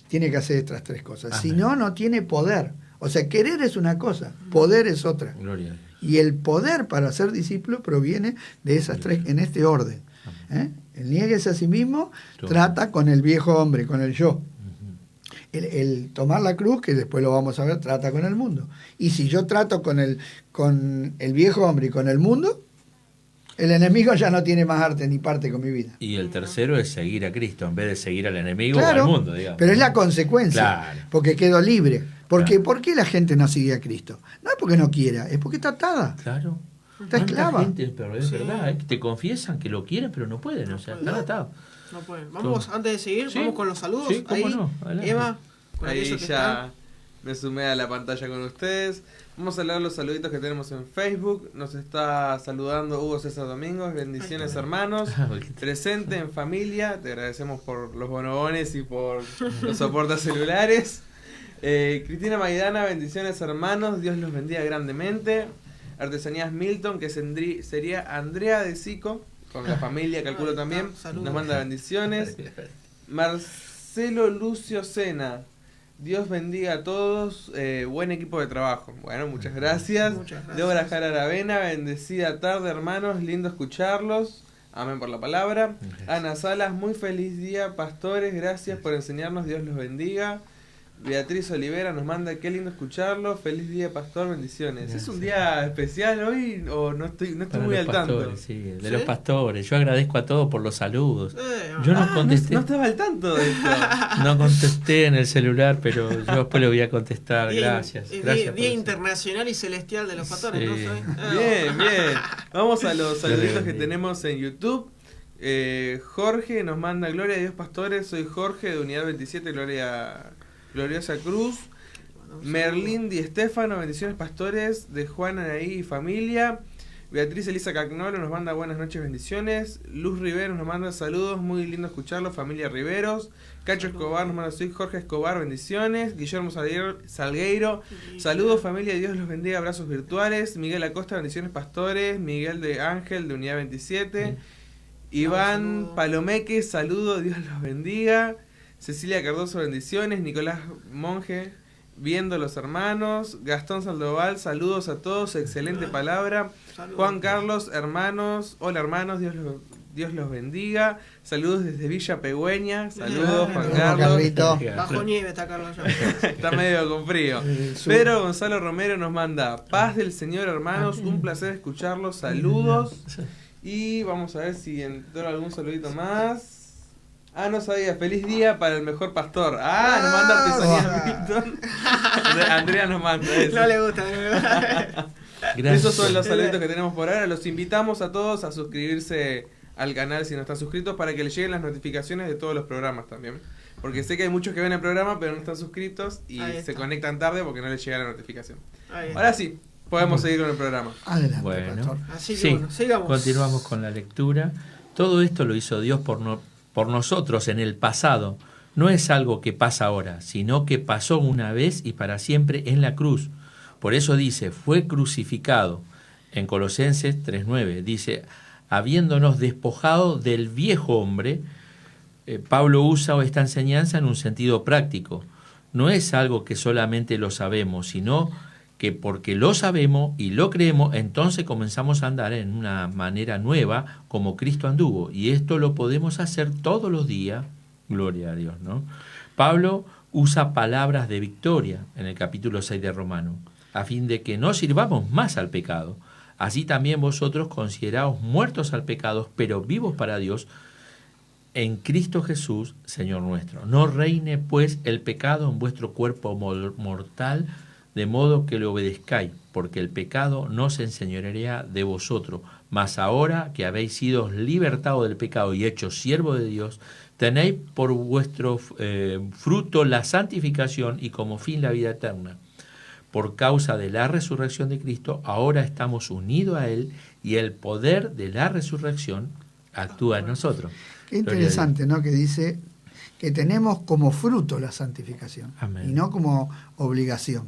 tiene que hacer estas tres cosas. Amén. Si no, no tiene poder. O sea, querer es una cosa, poder es otra. Gloria a Dios. Y el poder para ser discípulo proviene de esas tres, en este orden. El niéguese a sí mismo, trata con el viejo hombre, con el yo. El tomar la cruz, que después lo vamos a ver, trata con el mundo. Y si yo trato con el viejo hombre y con el mundo, el enemigo ya no tiene más arte ni parte con mi vida. Y el tercero es seguir a Cristo, en vez de seguir al enemigo o al mundo, digamos. Pero es la consecuencia, claro, porque quedo libre. Porque, claro. ¿por qué la gente no sigue a Cristo? No es porque no quiera, es porque está atada. Claro. Está esclava. Pero es verdad, te confiesan que lo quieren, pero no pueden, o sea, están atados. No pueden. Vamos, antes de seguir, vamos con los saludos. Sí, cómo no. Emma, ahí ya me sumé a la pantalla con ustedes. Vamos a leer los saluditos que tenemos en Facebook. Nos está saludando Hugo César Domingos. Bendiciones, hermanos. Presente en familia. Te agradecemos por los bonobones y por los soportes celulares. Cristina Maidana, bendiciones, hermanos. Dios los bendiga grandemente. Artesanías Milton, que sería Andrea de Sico, con la familia, calculo también. Nos manda bendiciones. Marcelo Lucio Sena. Dios bendiga a todos, buen equipo de trabajo. Bueno, muchas gracias. Muchas gracias. Débora Jara Aravena, bendecida tarde, hermanos, lindo escucharlos. Amén por la palabra. Ana Salas, muy feliz día, pastores, gracias por enseñarnos, Dios los bendiga. Beatriz Olivera nos manda, qué lindo escucharlo, feliz día, pastor, bendiciones. Gracias. ¿Es un día especial hoy o no estoy muy al tanto? Sí, de los pastores. Yo agradezco a todos por los saludos. Yo no contesté. No estaba al tanto de esto. No contesté en el celular, pero yo después le voy a contestar. Gracias. Día internacional y celestial de los pastores, sí. ¿no? Bien. Vamos a los saluditos que tenemos en YouTube. Jorge nos manda, gloria a Dios, pastores, soy Jorge de Unidad 27, Gloriosa Cruz. Merlín Di Estefano, bendiciones pastores, de Juan Anaí y familia. Beatriz Elisa Cagnolo nos manda buenas noches, bendiciones. Luz Rivero nos manda saludos, muy lindo escucharlo, familia Riveros. Cacho Escobar nos manda, soy Jorge Escobar, bendiciones. Guillermo Salgueiro, saludos familia, Dios los bendiga, abrazos virtuales. Miguel Acosta, bendiciones pastores. Miguel de Ángel de Unidad 27. Iván Palomeque, saludos, Dios los bendiga. Cecilia Cardoso, bendiciones. Nicolás Monge, viendo los hermanos. Gastón Saldoval, saludos a todos, excelente palabra. Saludos. Juan Carlos, hermanos, hola hermanos, Dios los bendiga. Saludos desde Villa Pegüeña. Saludos, Juan Carlos. Bajo nieve está Carlos. Está medio con frío. Pedro Gonzalo Romero nos manda, paz del Señor, hermanos, un placer escucharlos, saludos. Y vamos a ver si entró algún saludito más. No sabía, feliz día para el mejor pastor. Nos manda artesanías Milton. Andrea nos manda eso. No le gusta. Esos son los saluditos que tenemos por ahora. Los invitamos a todos a suscribirse al canal si no están suscritos para que les lleguen las notificaciones de todos los programas también. Porque sé que hay muchos que ven el programa pero no están suscritos y se conectan tarde porque no les llega la notificación. Ahora sí, podemos seguir con el programa. Adelante, bueno, pastor. Así que bueno, sigamos. Continuamos con la lectura. Todo esto lo hizo Dios por nosotros en el pasado. No es algo que pasa ahora, sino que pasó una vez y para siempre en la cruz. Por eso dice, fue crucificado. En Colosenses 3:9 dice, habiéndonos despojado del viejo hombre, Pablo usa esta enseñanza en un sentido práctico. No es algo que solamente lo sabemos, sino que porque lo sabemos y lo creemos, entonces comenzamos a andar en una manera nueva como Cristo anduvo. Y esto lo podemos hacer todos los días, gloria a Dios, ¿no? Pablo usa palabras de victoria en el capítulo 6 de Romanos, a fin de que no sirvamos más al pecado. Así también vosotros consideraos muertos al pecado, pero vivos para Dios en Cristo Jesús, Señor nuestro. No reine pues el pecado en vuestro cuerpo mortal, de modo que le obedezcáis, porque el pecado no se enseñoreará de vosotros. Mas ahora que habéis sido libertados del pecado y hechos siervos de Dios, tenéis por vuestro fruto la santificación y como fin la vida eterna. Por causa de la resurrección de Cristo, ahora estamos unidos a Él y el poder de la resurrección actúa en nosotros. Qué interesante, ¿no? Que dice que tenemos como fruto la santificación. Amén. Y no como obligación.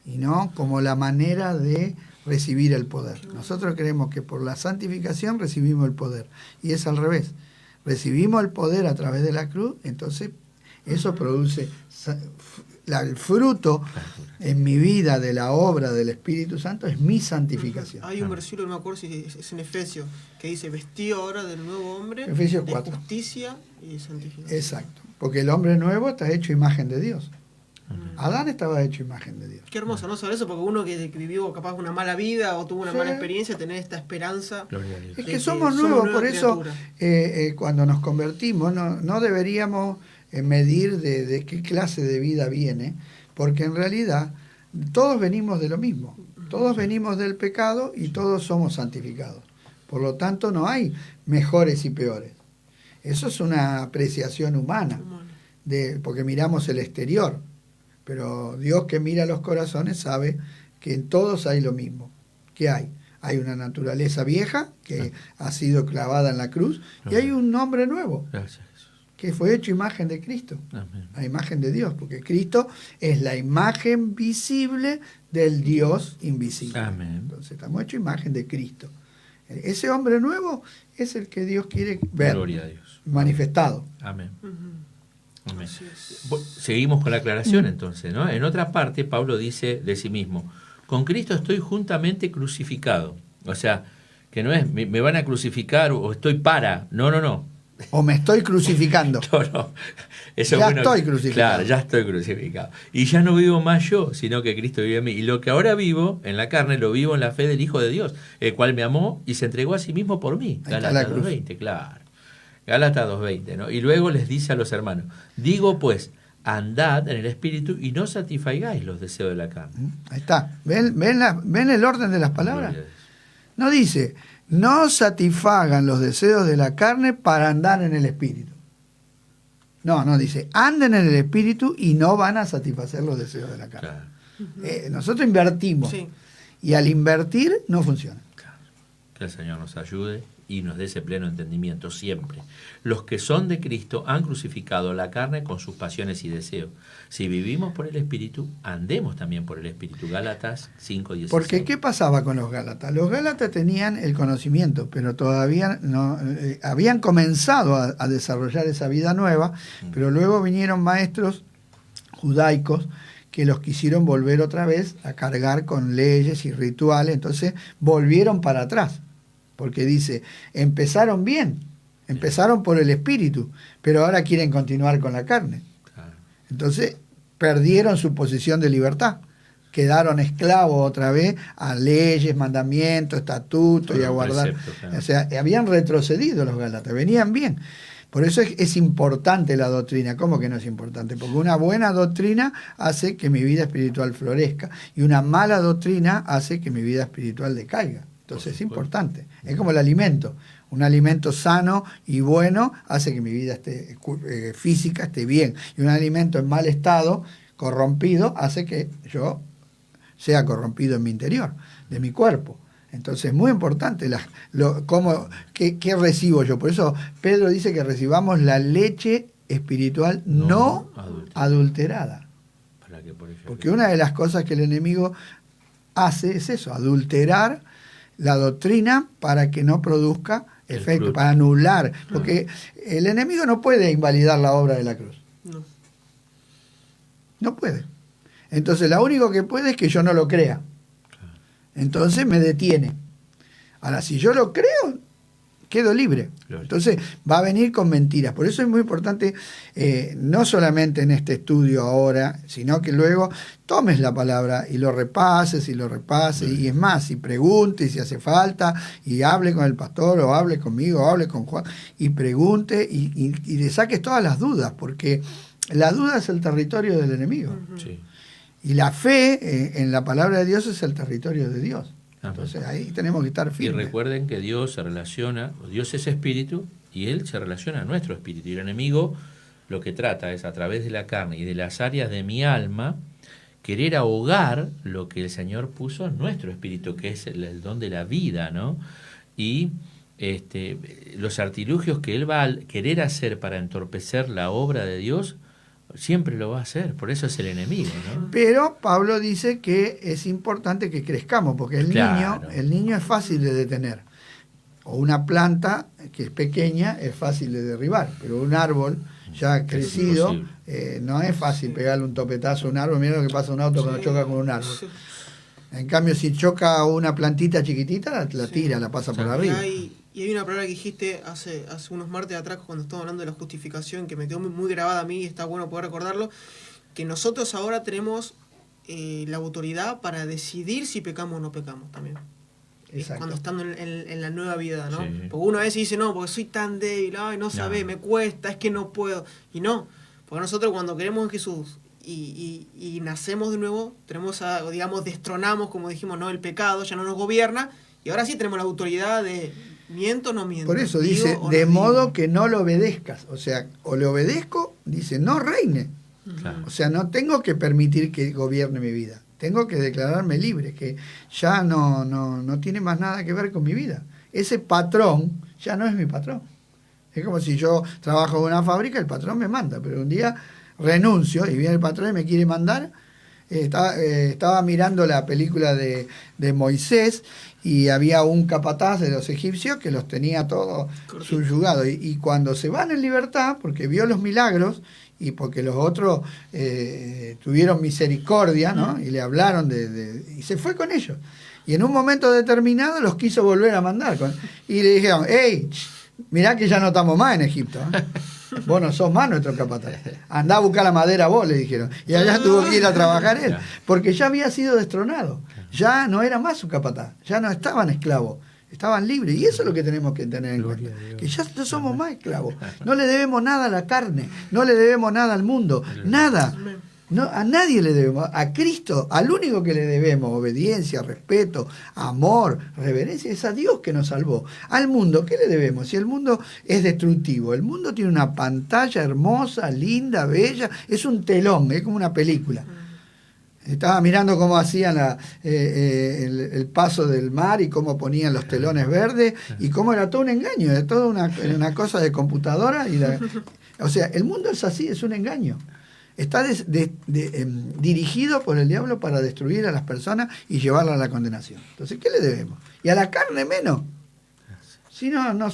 Y no como la manera de recibir el poder. Nosotros creemos que por la santificación recibimos el poder. Y es al revés. Recibimos el poder a través de la cruz, entonces eso produce el fruto en mi vida de la obra del Espíritu Santo, es mi santificación. Hay un versículo, no me acuerdo si es en Efesios, que dice, vestido ahora del nuevo hombre, Efesios de 4. Justicia y santificación. Exacto, porque el hombre nuevo está hecho imagen de Dios. Adán estaba hecho imagen de Dios. Qué hermoso, ¿no? Saber eso, porque uno que vivió capaz una mala vida o tuvo una mala experiencia, tener esta esperanza. Es que somos nuevos, por eso cuando nos convertimos no deberíamos medir de qué clase de vida viene, porque en realidad todos venimos de lo mismo. Todos venimos del pecado y todos somos santificados. Por lo tanto, no hay mejores y peores. Eso es una apreciación humana, porque miramos el exterior. Pero Dios que mira los corazones sabe que en todos hay lo mismo. ¿Qué hay? Hay una naturaleza vieja que ha sido clavada en la cruz y hay un hombre nuevo que fue hecho imagen de Cristo, la imagen de Dios, porque Cristo es la imagen visible del Dios invisible. Amén. Entonces estamos hechos imagen de Cristo. Ese hombre nuevo es el que Dios quiere ver. Gloria a Dios. Manifestado. Amén. Amén. Seguimos con la aclaración entonces, ¿no? En otra parte, Pablo dice de sí mismo, con Cristo estoy juntamente crucificado. O sea, que no es me van a crucificar o estoy para, no. O me estoy crucificando. No. Eso ya bueno, estoy crucificado. Claro, ya estoy crucificado. Y ya no vivo más yo, sino que Cristo vive en mí. Y lo que ahora vivo en la carne, lo vivo en la fe del Hijo de Dios, el cual me amó y se entregó a sí mismo por mí. Gálatas 2:20, claro. Gálatas 2:20, ¿no? Y luego les dice a los hermanos, digo pues, andad en el Espíritu y no satisfagáis los deseos de la carne. Ahí está. ¿Ven el orden de las palabras? No dice, no satisfagan los deseos de la carne para andar en el Espíritu. No, dice, anden en el Espíritu y no van a satisfacer los deseos de la carne. Claro. Nosotros invertimos. Sí. Y al invertir no funciona. Claro. Que el Señor nos ayude y nos dé ese pleno entendimiento siempre. Los que son de Cristo han crucificado la carne con sus pasiones y deseos. Si vivimos por el Espíritu, andemos también por el Espíritu. Gálatas 5:16. Porque ¿qué pasaba con los Gálatas? Los Gálatas tenían el conocimiento, pero todavía no habían comenzado a desarrollar esa vida nueva, pero luego vinieron maestros judaicos que los quisieron volver otra vez a cargar con leyes y rituales, entonces volvieron para atrás. Porque dice, empezaron bien, empezaron por el Espíritu, pero ahora quieren continuar con la carne. Entonces perdieron su posición de libertad, quedaron esclavos otra vez a leyes, mandamientos, estatutos y a guardar. Claro. O sea, habían retrocedido los Gálatas, venían bien. Por eso es importante la doctrina. ¿Cómo que no es importante? Porque una buena doctrina hace que mi vida espiritual florezca y una mala doctrina hace que mi vida espiritual decaiga. Entonces es importante. Es como el alimento. Un alimento sano y bueno hace que mi vida física esté bien. Y un alimento en mal estado, corrompido, hace que yo sea corrompido en mi interior, de mi cuerpo. Entonces es muy importante qué recibo yo. Por eso Pedro dice que recibamos la leche espiritual no adulterada. Porque una de las cosas que el enemigo hace es eso, adulterar la doctrina para que no produzca efecto, para anular. Porque el enemigo no puede invalidar la obra de la cruz. No puede. Entonces lo único que puede es que yo no lo crea. Entonces me detiene. Ahora, si yo lo creo, quedo libre. Entonces va a venir con mentiras. Por eso es muy importante, no solamente en este estudio ahora, sino que luego tomes la palabra y lo repases y es más, y pregunte si hace falta, y hable con el pastor, o hable conmigo, o hable con Juan, y pregunte y le saques todas las dudas, porque la duda es el territorio del enemigo. Sí. Y la fe en la palabra de Dios es el territorio de Dios. Entonces ahí tenemos que estar firmes. Y recuerden que Dios se relaciona, Dios es espíritu y Él se relaciona a nuestro espíritu. Y el enemigo lo que trata es a través de la carne y de las áreas de mi alma querer ahogar lo que el Señor puso en nuestro espíritu, que es el don de la vida, ¿no? Y los artilugios que Él va a querer hacer para entorpecer la obra de Dios, siempre lo va a hacer, por eso es el enemigo, ¿no? Pero Pablo dice que es importante que crezcamos, porque el niño es fácil de detener. O una planta que es pequeña es fácil de derribar, pero un árbol ya crecido no es fácil pegarle un topetazo a un árbol. Mira lo que pasa a un auto cuando choca con un árbol. En cambio, si choca una plantita chiquitita, la tira, la pasa por arriba. Y hay una palabra que dijiste hace unos martes atrás cuando estábamos hablando de la justificación que me quedó muy grabada a mí y está bueno poder recordarlo, que nosotros ahora tenemos la autoridad para decidir si pecamos o no pecamos también. Cuando estamos en la nueva vida, ¿no? Sí. Porque uno a veces dice, no, porque soy tan débil, ay, no sabés, me cuesta, es que no puedo. Y no, porque nosotros cuando creemos en Jesús y nacemos de nuevo, tenemos digamos, destronamos, como dijimos, no, el pecado ya no nos gobierna y ahora sí tenemos la autoridad de miento o no miento. Por eso dice, de modo que no lo obedezcas. O sea, o le obedezco, dice, no reine. Claro. O sea, no tengo que permitir que gobierne mi vida. Tengo que declararme libre, que ya no tiene más nada que ver con mi vida. Ese patrón ya no es mi patrón. Es como si yo trabajo en una fábrica, el patrón me manda, pero un día renuncio y viene el patrón y me quiere mandar. Estaba mirando la película de Moisés y había un capataz de los egipcios que los tenía todos subyugados. Y cuando se van en libertad, porque vio los milagros y porque los otros tuvieron misericordia, ¿no? Y le hablaron y se fue con ellos. Y en un momento determinado los quiso volver a mandar. Y le dijeron, hey, mirá que ya no estamos más en Egipto. Vos no sos más nuestro capataz. Andá a buscar la madera vos, le dijeron. Y allá tuvo que ir a trabajar él. Porque ya había sido destronado. Ya no era más su capataz. Ya no estaban esclavos. Estaban libres. Y eso es lo que tenemos que tener en cuenta. Que ya no somos más esclavos. No le debemos nada a la carne. No le debemos nada al mundo. Nada. No, a nadie le debemos, a Cristo, al único que le debemos obediencia, respeto, amor, reverencia, es a Dios que nos salvó. Al mundo, ¿qué le debemos? Si el mundo es destructivo, el mundo tiene una pantalla hermosa, linda, bella, es un telón, es como una película. Estaba mirando cómo hacían el paso del mar y cómo ponían los telones verdes y cómo era todo un engaño, era toda una cosa de computadora. O sea, el mundo es así, es un engaño. Está dirigido por el diablo para destruir a las personas y llevarlas a la condenación. Entonces, ¿qué le debemos? Y a la carne menos. Si ya no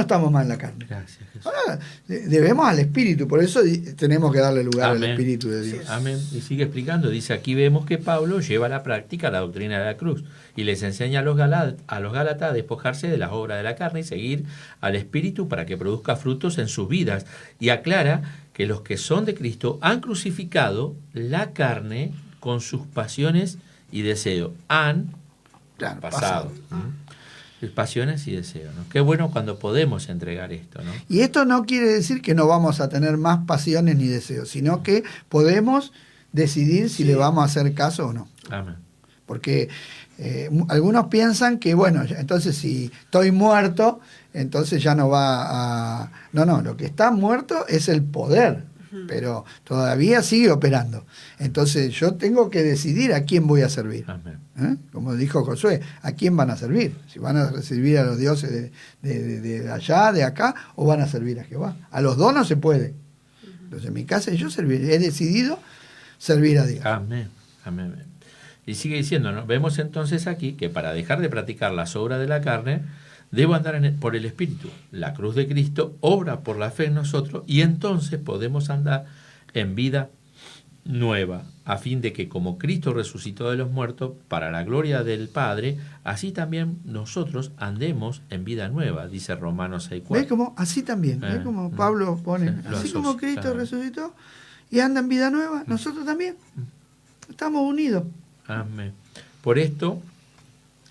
estamos más en la carne. Gracias, Jesús. Ahora debemos al Espíritu, por eso tenemos que darle lugar Amén. al Espíritu de Dios. Amén. Y sigue explicando, dice, aquí vemos que Pablo lleva a la práctica la doctrina de la cruz y les enseña a los Gálatas a despojarse de las obras de la carne y seguir al Espíritu para que produzca frutos en sus vidas. Y aclara que los que son de Cristo han crucificado la carne con sus pasiones y deseos. Pasado. Pasiones y deseos, ¿no? Qué bueno cuando podemos entregar esto, ¿no? Y esto no quiere decir que no vamos a tener más pasiones ni deseos, sino que podemos decidir si le vamos a hacer caso o no. Amén. Porque algunos piensan que, bueno, entonces si estoy muerto, entonces ya no va a... No, lo que está muerto es el poder, pero todavía sigue operando. Entonces yo tengo que decidir a quién voy a servir. Amén. Como dijo Josué, ¿a quién van a servir? Si van a servir a los dioses de allá, de acá, o van a servir a Jehová. A los dos no se puede. Entonces en mi casa yo he decidido servir a Dios. Amén. Amén. Y sigue diciendo, ¿no? Vemos entonces aquí que para dejar de practicar las obras de la carne, debo andar por el Espíritu. La cruz de Cristo obra por la fe en nosotros y entonces podemos andar en vida nueva, a fin de que como Cristo resucitó de los muertos para la gloria del Padre, así también nosotros andemos en vida nueva, dice Romanos 6:4. ¿Ves cómo? Así también. ¿Ves cómo Pablo pone? Así como Cristo resucitó y anda en vida nueva, nosotros también. Estamos unidos. Amén. Por esto,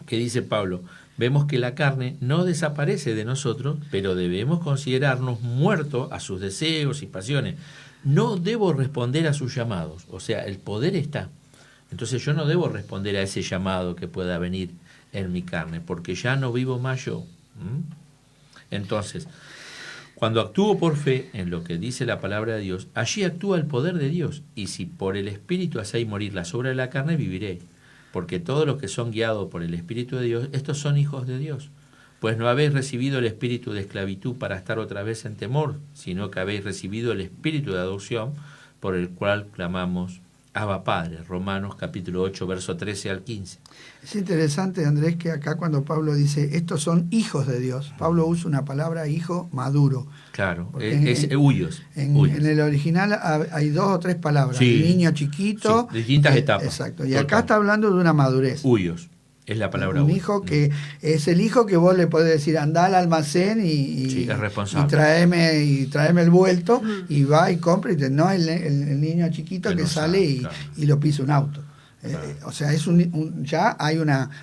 que dice Pablo, vemos que la carne no desaparece de nosotros, pero debemos considerarnos muertos a sus deseos y pasiones. No debo responder a sus llamados, o sea, el poder está. Entonces yo no debo responder a ese llamado que pueda venir en mi carne, porque ya no vivo más yo. Entonces, cuando actúo por fe en lo que dice la palabra de Dios, allí actúa el poder de Dios, y si por el Espíritu hacéis morir las obras de la carne, viviré. Porque todos los que son guiados por el Espíritu de Dios, estos son hijos de Dios. Pues no habéis recibido el espíritu de esclavitud para estar otra vez en temor, sino que habéis recibido el espíritu de adopción, por el cual clamamos, Abba Padre. Romanos capítulo 8, verso 13 al 15. Es interesante, Andrés, que acá cuando Pablo dice, estos son hijos de Dios, Pablo usa una palabra hijo maduro. Claro, es huyos. En el original hay 2 o 3 palabras. Sí, niño chiquito. Sí, distintas etapas. Exacto. Y acá está hablando de una madurez. Huyos. Es la palabra un hijo que es el hijo que vos le podés decir andá al almacén y es responsable. y tráeme el vuelto y va y compra y no el niño chiquito que no sale sabe, y lo pisa un auto. Claro. O sea, es ya hay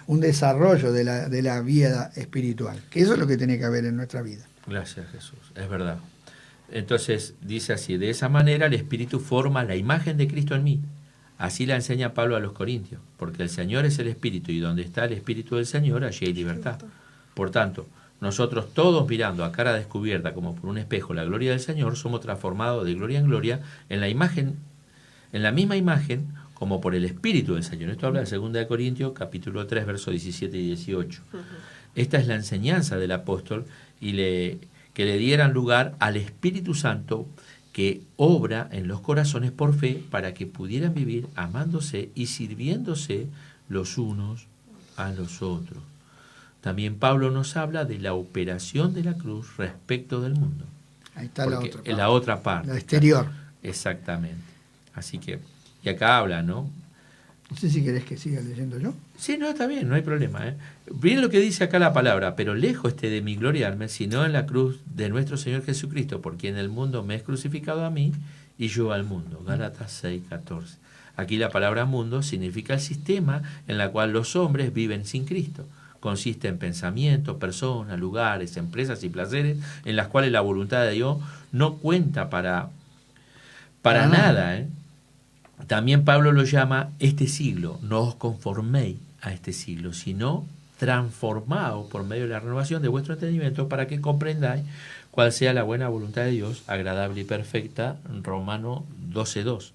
un desarrollo de la vida espiritual, que eso es lo que tiene que haber en nuestra vida. Gracias, Jesús, es verdad. Entonces dice así, de esa manera el Espíritu forma la imagen de Cristo en mí. Así la enseña Pablo a los Corintios, porque el Señor es el Espíritu y donde está el Espíritu del Señor, allí hay libertad. Por tanto, nosotros todos mirando a cara descubierta como por un espejo la gloria del Señor, somos transformados de gloria en gloria en la misma imagen como por el Espíritu del Señor. Esto habla de 2 Corintios capítulo 3, versos 17 y 18. Esta es la enseñanza del apóstol que le dieran lugar al Espíritu Santo que obra en los corazones por fe para que pudieran vivir amándose y sirviéndose los unos a los otros. También Pablo nos habla de la operación de la cruz respecto del mundo. Ahí está la otra parte. La exterior. Exactamente. Así que, y acá habla, ¿no? No sé si querés que siga leyendo yo. Sí, no, está bien, no hay problema. Bien lo que dice acá la palabra, pero lejos esté de mí gloriarme, sino en la cruz de nuestro Señor Jesucristo, por quien el mundo me es crucificado a mí y yo al mundo. Gálatas 6:14. Aquí la palabra mundo significa el sistema en el cual los hombres viven sin Cristo. Consiste en pensamientos, personas, lugares, empresas y placeres en las cuales la voluntad de Dios no cuenta para nada. También Pablo lo llama este siglo. No os conforméis a este siglo, sino transformaos por medio de la renovación de vuestro entendimiento para que comprendáis cuál sea la buena voluntad de Dios, agradable y perfecta. Romanos 12:2,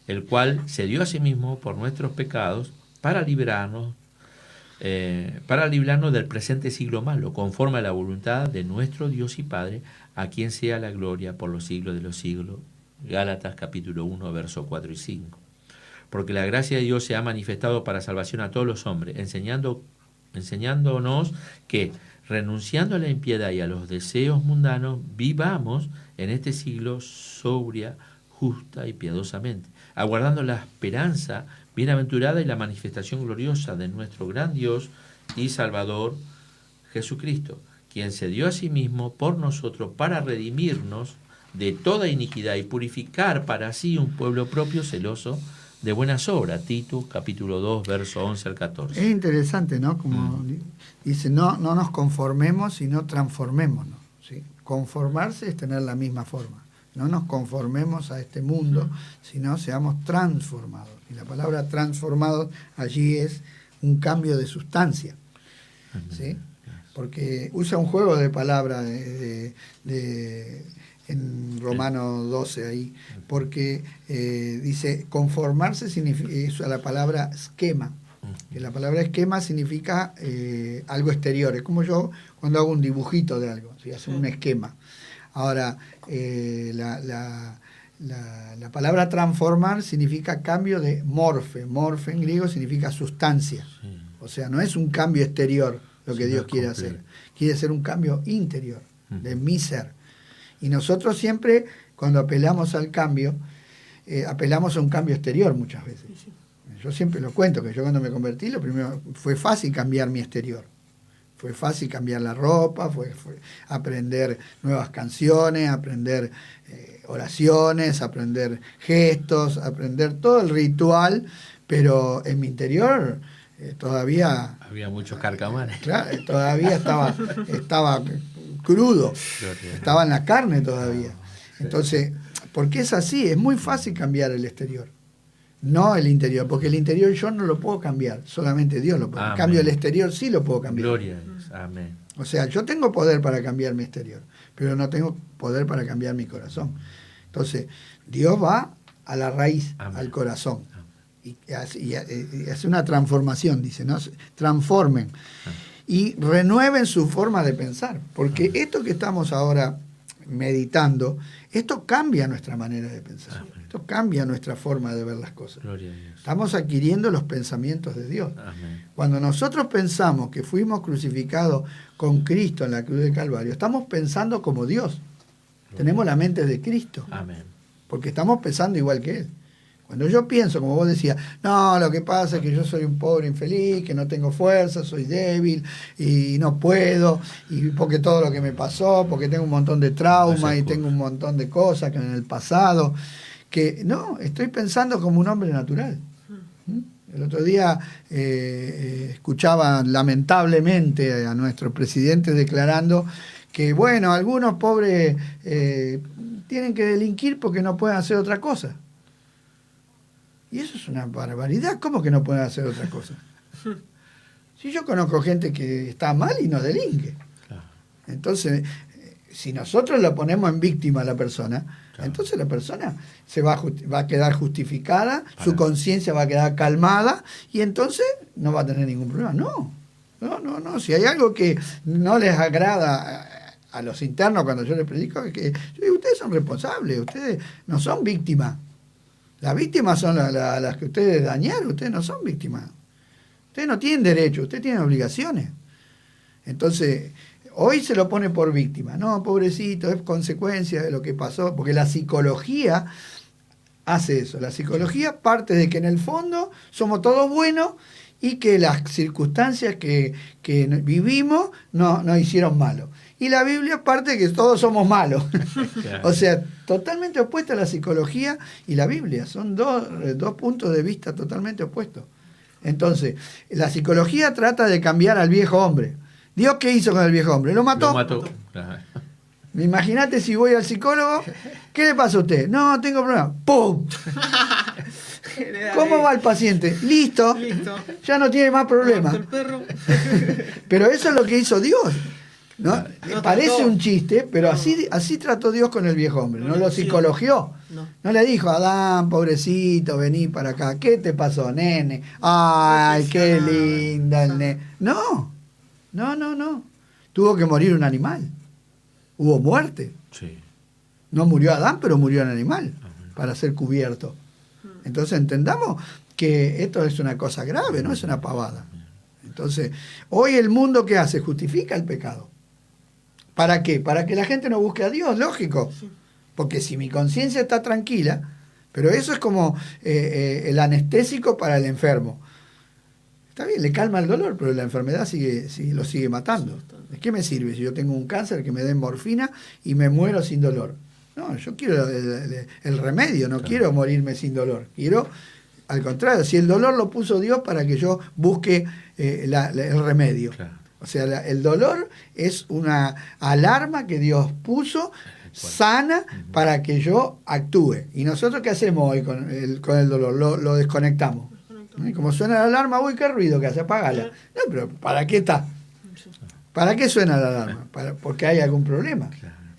el cual se dio a sí mismo por nuestros pecados para librarnos del presente siglo malo, conforme a la voluntad de nuestro Dios y Padre, a quien sea la gloria por los siglos de los siglos. Gálatas capítulo 1, versos 4 y 5. Porque la gracia de Dios se ha manifestado para salvación a todos los hombres, enseñándonos que, renunciando a la impiedad y a los deseos mundanos, vivamos en este siglo sobria, justa y piadosamente, aguardando la esperanza bienaventurada y la manifestación gloriosa de nuestro gran Dios y Salvador Jesucristo, quien se dio a sí mismo por nosotros para redimirnos de toda iniquidad y purificar para sí un pueblo propio celoso de buenas obras. Tito capítulo 2, verso 11 al 14. Es interesante, ¿no? Como dice, no nos conformemos, sino transformémonos, ¿sí? Conformarse es tener la misma forma. No nos conformemos a este mundo, sino seamos transformados. Y la palabra transformados allí es un cambio de sustancia, ¿sí? Porque usa un juego de palabras en Romanos 12 ahí, porque dice conformarse significa la palabra esquema, que la palabra esquema significa algo exterior. Es como yo cuando hago un dibujito de algo, ¿sí? Hace un esquema. Ahora, la palabra transformar significa cambio de morfe. Morfe en griego significa sustancia. O sea, no es un cambio exterior lo que Dios quiere hacer. Quiere hacer un cambio interior de mi ser. Y nosotros siempre, cuando apelamos al cambio, apelamos a un cambio exterior muchas veces. Yo siempre lo cuento, que yo cuando me convertí, lo primero fue fácil cambiar mi exterior. Fue fácil cambiar la ropa, fue aprender nuevas canciones, aprender oraciones, aprender gestos, aprender todo el ritual, pero en mi interior todavía... Había muchos carcamanes. Claro, todavía estaba crudo, estaba en la carne todavía. Entonces, porque es así, es muy fácil cambiar el exterior, no el interior, porque el interior yo no lo puedo cambiar, solamente Dios lo puede. En cambio, el exterior sí lo puedo cambiar. Gloria a Dios. Amén. O sea, yo tengo poder para cambiar mi exterior, pero no tengo poder para cambiar mi corazón. Entonces, Dios va a la raíz, amén, al corazón. Y hace una transformación, dice, ¿no? Transformen. Amén. Y renueven su forma de pensar, porque amén, esto que estamos ahora meditando, esto cambia nuestra manera de pensar. Amén. Esto cambia nuestra forma de ver las cosas. Gloria a Dios. Estamos adquiriendo los pensamientos de Dios. Amén. Cuando nosotros pensamos que fuimos crucificados con Cristo en la cruz del Calvario, estamos pensando como Dios. Gloria. Tenemos la mente de Cristo. Amén. Porque estamos pensando igual que Él. Cuando yo pienso, como vos decías, no, lo que pasa es que yo soy un pobre infeliz, que no tengo fuerza, soy débil y no puedo, y porque todo lo que me pasó, porque tengo un montón de traumas y tengo un montón de cosas que en el pasado, que no, estoy pensando como un hombre natural. El otro día escuchaba lamentablemente a nuestro presidente declarando que, bueno, algunos pobres tienen que delinquir porque no pueden hacer otra cosa. Y eso es una barbaridad. ¿Cómo que no pueden hacer otra cosa? Si yo conozco gente que está mal y no delinque. Claro. Entonces, si nosotros la ponemos en víctima a la persona, claro, entonces la persona se va a quedar justificada, su conciencia va a quedar calmada y entonces no va a tener ningún problema. No. Si hay algo que no les agrada a los internos cuando yo les predico, es que ustedes son responsables, ustedes no son víctimas. Las víctimas son las que ustedes dañaron, ustedes no son víctimas. Ustedes no tienen derecho, ustedes tienen obligaciones. Entonces, hoy se lo pone por víctima. No, pobrecito, es consecuencia de lo que pasó, porque la psicología hace eso. La psicología parte de que en el fondo somos todos buenos y que las circunstancias que vivimos nos hicieron malos. Y la Biblia parte de que todos somos malos. Claro. O sea, totalmente opuesta a la psicología y la Biblia. Son dos puntos de vista totalmente opuestos. Entonces, la psicología trata de cambiar al viejo hombre. ¿Dios qué hizo con el viejo hombre? Lo mató. Lo mató. Claro. Imagínate si voy al psicólogo, ¿qué le pasa a usted? No, tengo problema. ¡Pum! ¿Cómo va el paciente? Listo. Ya no tiene más problemas. El perro. Pero eso es lo que hizo Dios. ¿No? No Parece trató. un chiste, pero No. así trató Dios con el viejo hombre. No No le lo pusieron. psicologió. No. No le dijo, Adán, pobrecito, vení para acá. ¿Qué te pasó, nene? Ay, qué linda el nene. No. Tuvo que morir un animal. Hubo muerte. Sí. No murió Adán, pero murió un animal para ser cubierto. Entonces entendamos que esto es una cosa grave, no es una pavada. Entonces, hoy el mundo, ¿qué hace? Justifica el pecado. ¿Para qué? Para que la gente no busque a Dios, lógico. Porque si mi conciencia está tranquila, pero eso es como el anestésico para el enfermo. Está bien, le calma el dolor, pero la enfermedad lo sigue matando. ¿De qué me sirve si yo tengo un cáncer que me den morfina y me muero sin dolor? No, yo quiero el remedio, no quiero morirme sin dolor. Quiero, al contrario, si el dolor lo puso Dios para que yo busque el remedio. Claro. O sea, el dolor es una alarma que Dios puso sana para que yo actúe. ¿Y nosotros qué hacemos hoy con el dolor? Lo desconectamos. Y como suena la alarma, uy, qué ruido que hace, apágala. No, pero ¿para qué está? ¿Para qué suena la alarma? Porque hay algún problema.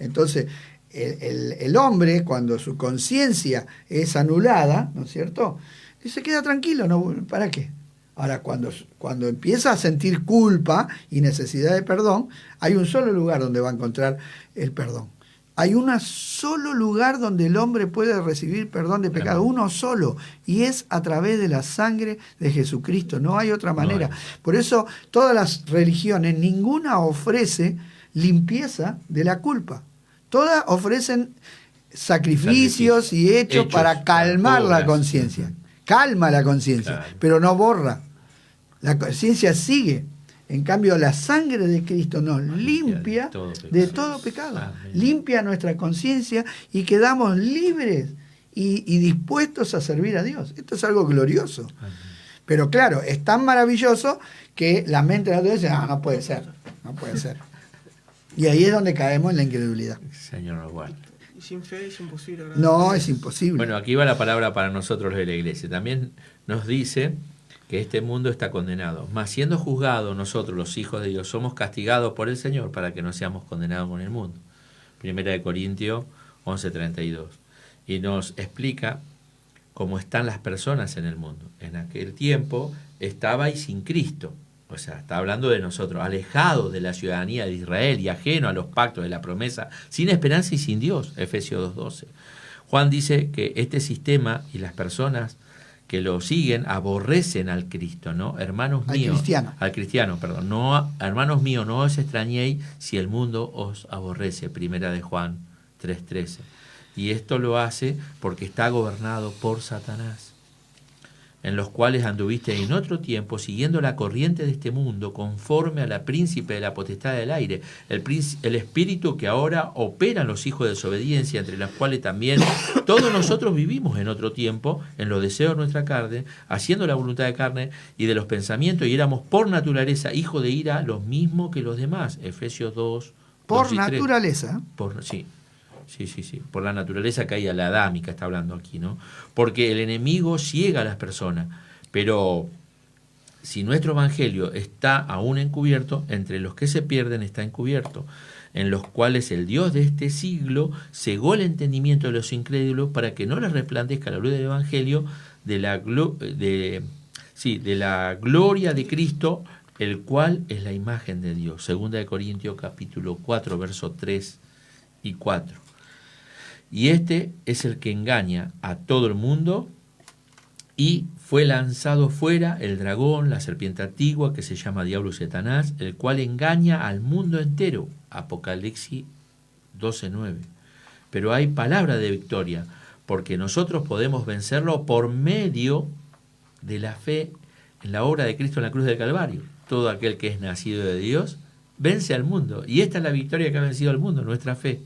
Entonces, el hombre, cuando su conciencia es anulada, ¿no es cierto? Y se queda tranquilo, ¿no? ¿Para qué? Ahora, cuando empieza a sentir culpa y necesidad de perdón, hay un solo lugar donde va a encontrar el perdón. Hay un solo lugar donde el hombre puede recibir perdón de pecado, uno solo, y es a través de la sangre de Jesucristo, no hay otra manera. No hay. Por eso todas las religiones, ninguna ofrece limpieza de la culpa. Todas ofrecen sacrificios y hechos para calmar la conciencia. Calma la conciencia, Claro. pero no borra. La conciencia sigue. En cambio, la sangre de Cristo nos limpia de todo pecado. Amén. Limpia nuestra conciencia y quedamos libres y dispuestos a servir a Dios. Esto es algo glorioso. Amén. Pero claro, es tan maravilloso que la mente de la dice, no puede ser, no puede ser. Y ahí es donde caemos en la incredulidad. Señor nos guarde. Y sin fe es imposible agradar a No, Dios. es imposible. Bueno, aquí va la palabra para nosotros de la iglesia. También nos dice que este mundo está condenado. Mas siendo juzgados nosotros, los hijos de Dios, somos castigados por el Señor para que no seamos condenados con el mundo. Primera de Corintios 11:32. Y nos explica cómo están las personas en el mundo. En aquel tiempo estabais sin Cristo. O sea, está hablando de nosotros, alejados de la ciudadanía de Israel y ajeno a los pactos de la promesa, sin esperanza y sin Dios. Efesios 2:12. Juan dice que este sistema y las personas que lo siguen aborrecen al Cristo, ¿no? Hermanos míos, al cristiano, perdón. No, hermanos míos, no os extrañéis si el mundo os aborrece. Primera de Juan 3:13. Y esto lo hace porque está gobernado por Satanás, en los cuales anduviste en otro tiempo siguiendo la corriente de este mundo, conforme a la príncipe de la potestad del aire, el espíritu que ahora opera en los hijos de desobediencia, entre los cuales también todos nosotros vivimos en otro tiempo, en los deseos de nuestra carne, haciendo la voluntad de carne y de los pensamientos, y éramos por naturaleza hijos de ira, los mismos que los demás. Efesios 2. Por 2 y 3. naturaleza. Sí, por la naturaleza caída, la adámica está hablando aquí, ¿no? Porque el enemigo ciega a las personas, pero si nuestro evangelio está aún encubierto, entre los que se pierden está encubierto, en los cuales el Dios de este siglo cegó el entendimiento de los incrédulos para que no les resplandezca la luz del evangelio de la gloria de Cristo, el cual es la imagen de Dios. Segunda de Corintios capítulo 4, versos 3 y 4. Y este es el que engaña a todo el mundo, y fue lanzado fuera el dragón, la serpiente antigua, que se llama Diablo y Satanás, el cual engaña al mundo entero. Apocalipsis 12:9. Pero hay palabra de victoria porque nosotros podemos vencerlo por medio de la fe en la obra de Cristo en la cruz del Calvario. Todo aquel que es nacido de Dios vence al mundo. Y esta es la victoria que ha vencido al mundo, nuestra fe.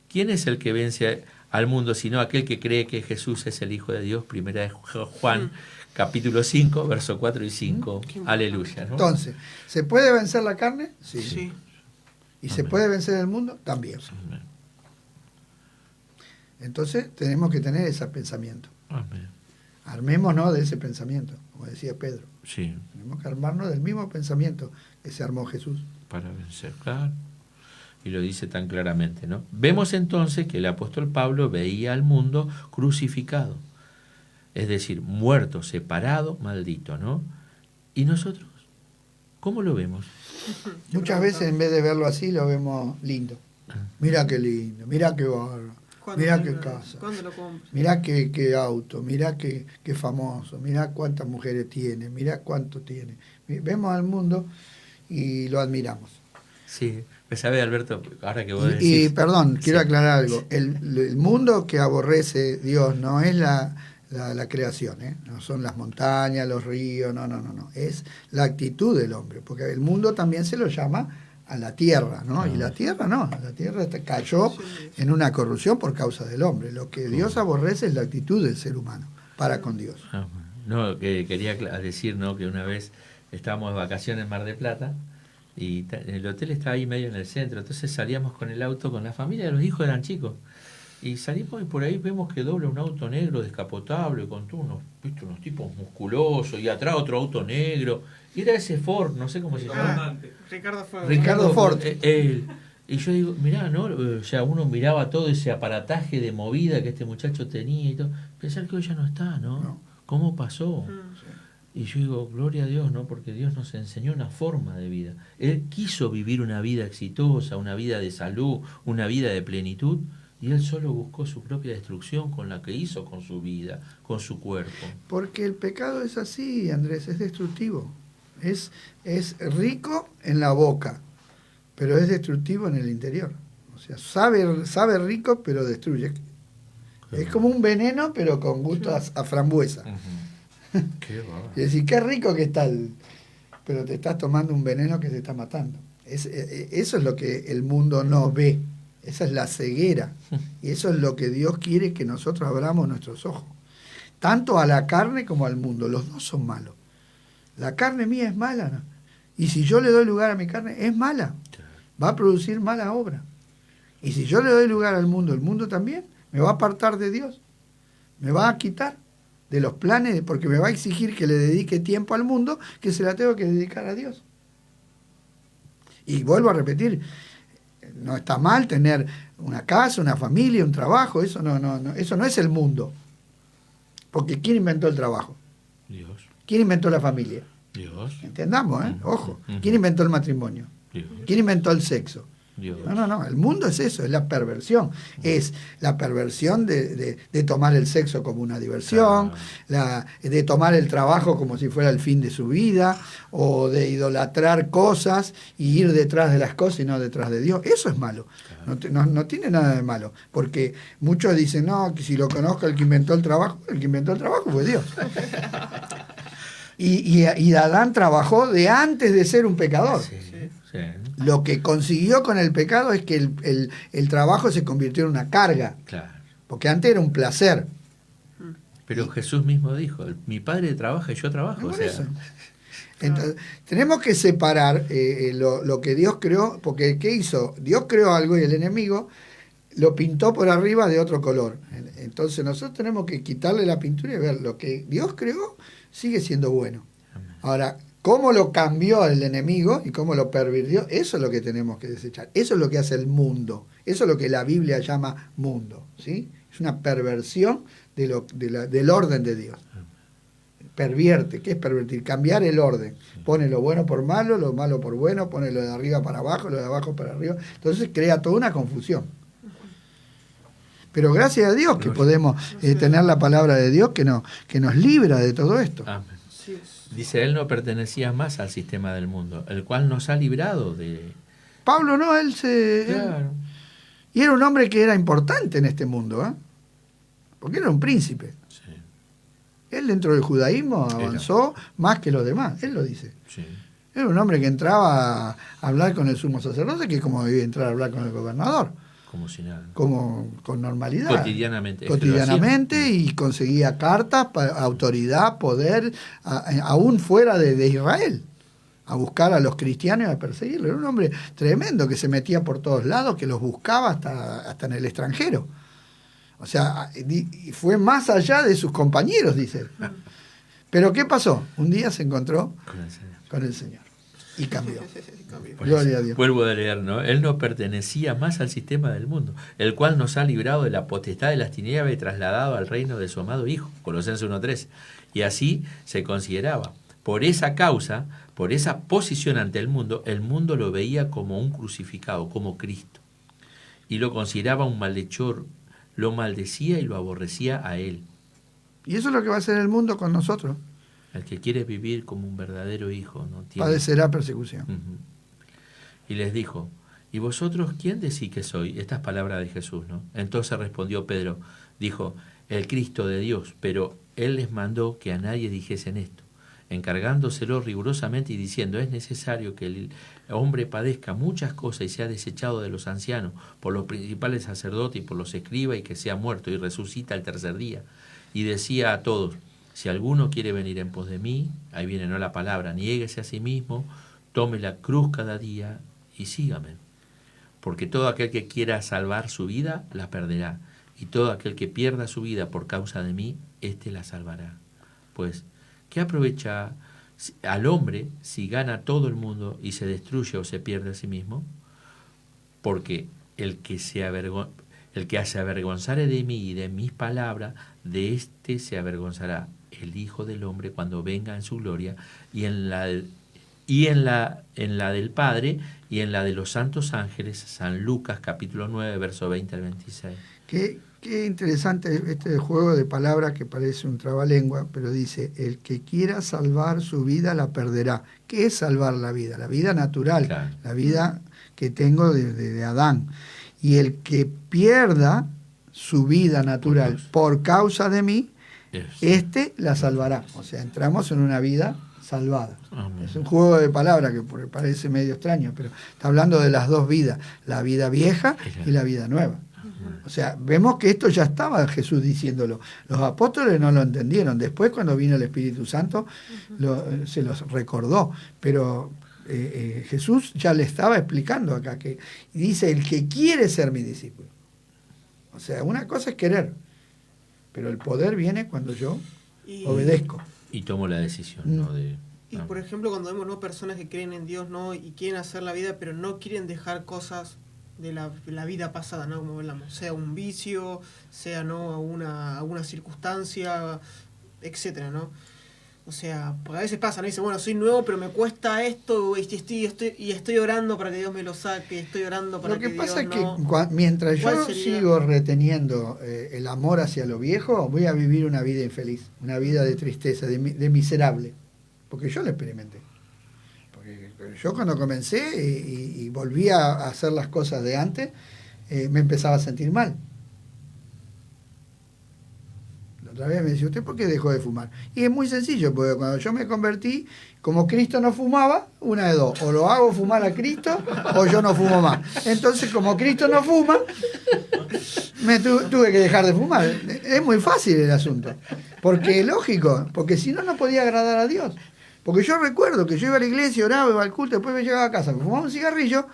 ¿Quién es el que vence al mundo sino aquel que cree que Jesús es el Hijo de Dios? Primera de Juan, capítulo 5, versos 4 y 5. Aleluya, ¿no? Entonces, ¿se puede vencer la carne? Sí. ¿Y se puede vencer el mundo? También. Amén. Entonces, tenemos que tener ese pensamiento. Amén. Armémonos de ese pensamiento, como decía Pedro. Sí, Tenemos que armarnos del mismo pensamiento que se armó Jesús. para vencer, claro. Y lo dice tan claramente, ¿no? Vemos entonces que el apóstol Pablo veía al mundo crucificado, es decir, muerto, separado, maldito, ¿no? ¿Y nosotros? ¿Cómo lo vemos? Muchas veces en vez de verlo así, lo vemos lindo. Mira qué lindo, mira qué barro, mira qué casa, ¿Cuándo lo compras? mira qué auto, mira qué famoso, mira cuántas mujeres tiene, mira cuánto tiene. Vemos al mundo y lo admiramos. Sí, pues sabe, Alberto, ahora que vos Y decís... perdón, quiero Sí. aclarar algo. El mundo que aborrece Dios no es la creación, ¿eh? No son las montañas, los ríos, no. Es la actitud del hombre, porque el mundo también se lo llama a la tierra, ¿no? Y la tierra no, la tierra cayó en una corrupción por causa del hombre. Lo que Dios aborrece es la actitud del ser humano para con Dios. No, que quería decir, ¿no?, que una vez estábamos de vacaciones en Mar del Plata y el hotel estaba ahí medio en el centro, entonces salíamos con el auto con la familia, los hijos eran chicos, y salimos y por ahí vemos que dobla un auto negro descapotable con todos unos tipos musculosos y atrás otro auto negro, y era ese Ford, no sé cómo se llama. Ricardo Ford. Él. Y yo digo, mirá, ¿no? O sea, uno miraba todo ese aparataje de movida que este muchacho tenía y todo, pensar que hoy ya no está, ¿no? No. ¿Cómo pasó? Y yo digo, gloria a Dios, ¿no? Porque Dios nos enseñó una forma de vida. Él quiso vivir una vida exitosa, una vida de salud, una vida de plenitud, y él solo buscó su propia destrucción con la que hizo con su vida, con su cuerpo. Porque el pecado es así, Andrés, es destructivo. Es rico en la boca, pero es destructivo en el interior. O sea, sabe rico, pero destruye. Es como un veneno, pero con gusto a frambuesa. Qué bárbaro. Y decir, qué rico que está, pero te estás tomando un veneno que te está matando. Eso es lo que el mundo no ve. Esa es la ceguera. Y eso es lo que Dios quiere que nosotros abramos nuestros ojos. Tanto a la carne como al mundo. Los dos son malos. La carne mía es mala, ¿no? Y si yo le doy lugar a mi carne, es mala. Va a producir mala obra. Y si yo le doy lugar al mundo, el mundo también me va a apartar de Dios. Me va a quitar de los planes, porque me va a exigir que le dedique tiempo al mundo, que se la tengo que dedicar a Dios. Y vuelvo a repetir, no está mal tener una casa, una familia, un trabajo, eso no es el mundo. Porque ¿quién inventó el trabajo? Dios. ¿Quién inventó la familia? Dios. Entendamos, ¿eh? Ojo. ¿Quién inventó el matrimonio? Dios. ¿Quién inventó el sexo? Dios. No, el mundo es eso, es la perversión. Es la perversión de tomar el sexo como una diversión, de tomar el trabajo como si fuera el fin de su vida, o de idolatrar cosas y ir detrás de las cosas y no detrás de Dios. Eso es malo. No tiene nada de malo. Porque muchos dicen, no, que si lo conozco el que inventó el trabajo fue Dios. Y Adán trabajó de antes de ser un pecador. Sí. Lo que consiguió con el pecado es que el trabajo se convirtió en una carga. Claro. Porque antes era un placer. Pero Jesús mismo dijo, mi padre trabaja y yo trabajo. Por O sea, eso. Entonces, tenemos que separar lo que Dios creó, porque ¿qué hizo? Dios creó algo y el enemigo lo pintó por arriba de otro color. Entonces nosotros tenemos que quitarle la pintura y ver lo que Dios creó sigue siendo bueno. Ahora, cómo lo cambió el enemigo y cómo lo pervirtió, eso es lo que tenemos que desechar. Eso es lo que hace el mundo. Eso es lo que la Biblia llama mundo, ¿sí? Es una perversión del orden de Dios. Pervierte. ¿Qué es pervertir? Cambiar el orden. Pone lo bueno por malo, lo malo por bueno, pone lo de arriba para abajo, lo de abajo para arriba. Entonces crea toda una confusión. Pero gracias a Dios que podemos tener la palabra de Dios que nos libra de todo esto. Amén. Dice, él no pertenecía más al sistema del mundo, el cual nos ha librado de... Pablo no, él Claro. y era un hombre que era importante en este mundo, ¿eh? porque era un príncipe. Sí. Él dentro del judaísmo avanzó más que los demás, él lo dice. Sí. Era un hombre que entraba a hablar con el sumo sacerdote, que como debía entrar a hablar con el gobernador. Como si nada. Como con normalidad. Cotidianamente. Cotidianamente, y conseguía cartas, autoridad, poder, aún fuera de Israel, a buscar a los cristianos y a perseguirlos. Era un hombre tremendo que se metía por todos lados, que los buscaba hasta en el extranjero. O sea, y fue más allá de sus compañeros, dice él. Pero ¿qué pasó? Un día se encontró con el Señor y cambió. Gloria a Dios. Vuelvo a leer, ¿no? Él no pertenecía más al sistema del mundo, el cual nos ha librado de la potestad de las tinieblas y trasladado al reino de su amado Hijo, Colosenses 1:13. Y así se consideraba. Por esa causa, por esa posición ante el mundo lo veía como un crucificado, como Cristo. Y lo consideraba un malhechor, lo maldecía y lo aborrecía a él. Y eso es lo que va a hacer el mundo con nosotros. El que quiere vivir como un verdadero hijo, ¿no? Padecerá persecución. Y les dijo, ¿y vosotros quién decís que soy? Estas palabras de Jesús, ¿no? Entonces respondió Pedro, dijo, el Cristo de Dios, pero él les mandó que a nadie dijesen esto, encargándoselo rigurosamente y diciendo, es necesario que el hombre padezca muchas cosas y sea desechado de los ancianos, por los principales sacerdotes y por los escribas, y que sea muerto y resucita el tercer día. Y decía a todos, si alguno quiere venir en pos de mí, ahí viene no la palabra, niéguese a sí mismo, tome la cruz cada día y sígame. Porque todo aquel que quiera salvar su vida, la perderá. Y todo aquel que pierda su vida por causa de mí, éste la salvará. Pues, ¿qué aprovecha al hombre si gana todo el mundo y se destruye o se pierde a sí mismo? Porque el que se avergonzare de mí y de mis palabras, de éste se avergonzará el Hijo del Hombre cuando venga en su gloria y en la del Padre y en la de los santos ángeles. San Lucas capítulo 9, verso 20 al 26. Qué interesante este juego de palabras que parece un trabalengua, pero dice, el que quiera salvar su vida la perderá. ¿Qué es salvar la vida? La vida natural, claro. La vida que tengo de Adán. Y el que pierda su vida natural por causa de mí, este la salvará. O sea, entramos en una vida salvada. Amén. Es un juego de palabras que parece medio extraño, pero está hablando de las dos vidas, la vida vieja y la vida nueva. O sea, vemos que esto ya estaba Jesús diciéndolo. Los apóstoles no lo entendieron. Después, cuando vino el Espíritu Santo, se los recordó. Pero Jesús ya le estaba explicando acá que dice, el que quiere ser mi discípulo. O sea, una cosa es querer, pero el poder viene cuando yo obedezco. Y tomo la decisión, ¿no? Y por ejemplo, cuando vemos, ¿no?, personas que creen en Dios, ¿no?, y quieren hacer la vida, pero no quieren dejar cosas de la vida pasada, ¿no?, como hablamos, sea un vicio, sea, ¿no?, alguna circunstancia, etcétera, ¿no? O sea, porque a veces pasa, ¿no? Dice, bueno, soy nuevo, pero me cuesta esto, y estoy orando para que Dios me lo saque, estoy orando para que Dios no... Lo que pasa es que mientras yo sigo reteniendo el amor hacia lo viejo, voy a vivir una vida infeliz, una vida de tristeza, de miserable, porque yo lo experimenté. Porque yo cuando comencé y volví a hacer las cosas de antes, me empezaba a sentir mal. Otra vez me decía, ¿usted por qué dejó de fumar? Y es muy sencillo, porque cuando yo me convertí, como Cristo no fumaba, una de dos, o lo hago fumar a Cristo, o yo no fumo más. Entonces, como Cristo no fuma, tuve que dejar de fumar. Es muy fácil el asunto, porque es lógico, porque si no, no podía agradar a Dios. Porque yo recuerdo que yo iba a la iglesia, oraba, iba al culto, después me llegaba a casa, me fumaba un cigarrillo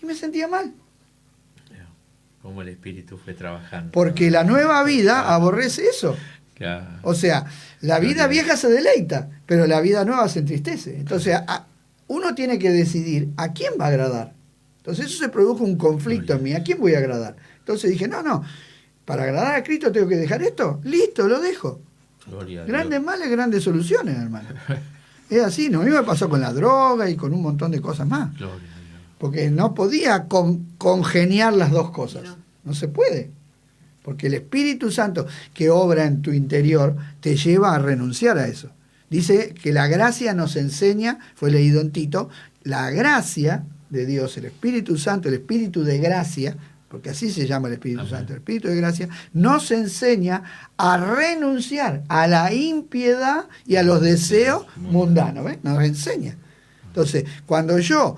y me sentía mal. Como el Espíritu fue trabajando. Porque la nueva vida aborrece eso. Claro. O sea, la vida vieja se deleita, pero la vida nueva se entristece. Entonces, uno tiene que decidir a quién va a agradar. Entonces, eso se produjo un conflicto en mí. ¿A quién voy a agradar? Entonces dije, no, para agradar a Cristo tengo que dejar esto. Listo, lo dejo. Grandes males, grandes soluciones, hermano. Es así, ¿no? A mí me pasó con la droga y con un montón de cosas más. Porque no podía congeniar las dos cosas. No se puede. Porque el Espíritu Santo que obra en tu interior te lleva a renunciar a eso. Dice que la gracia nos enseña, fue leído en Tito, la gracia de Dios, el Espíritu Santo, el Espíritu de gracia, porque así se llama el Espíritu Santo, el Espíritu de gracia, nos enseña a renunciar a la impiedad y a los deseos mundanos. ¿Ves? Nos enseña. Entonces, cuando yo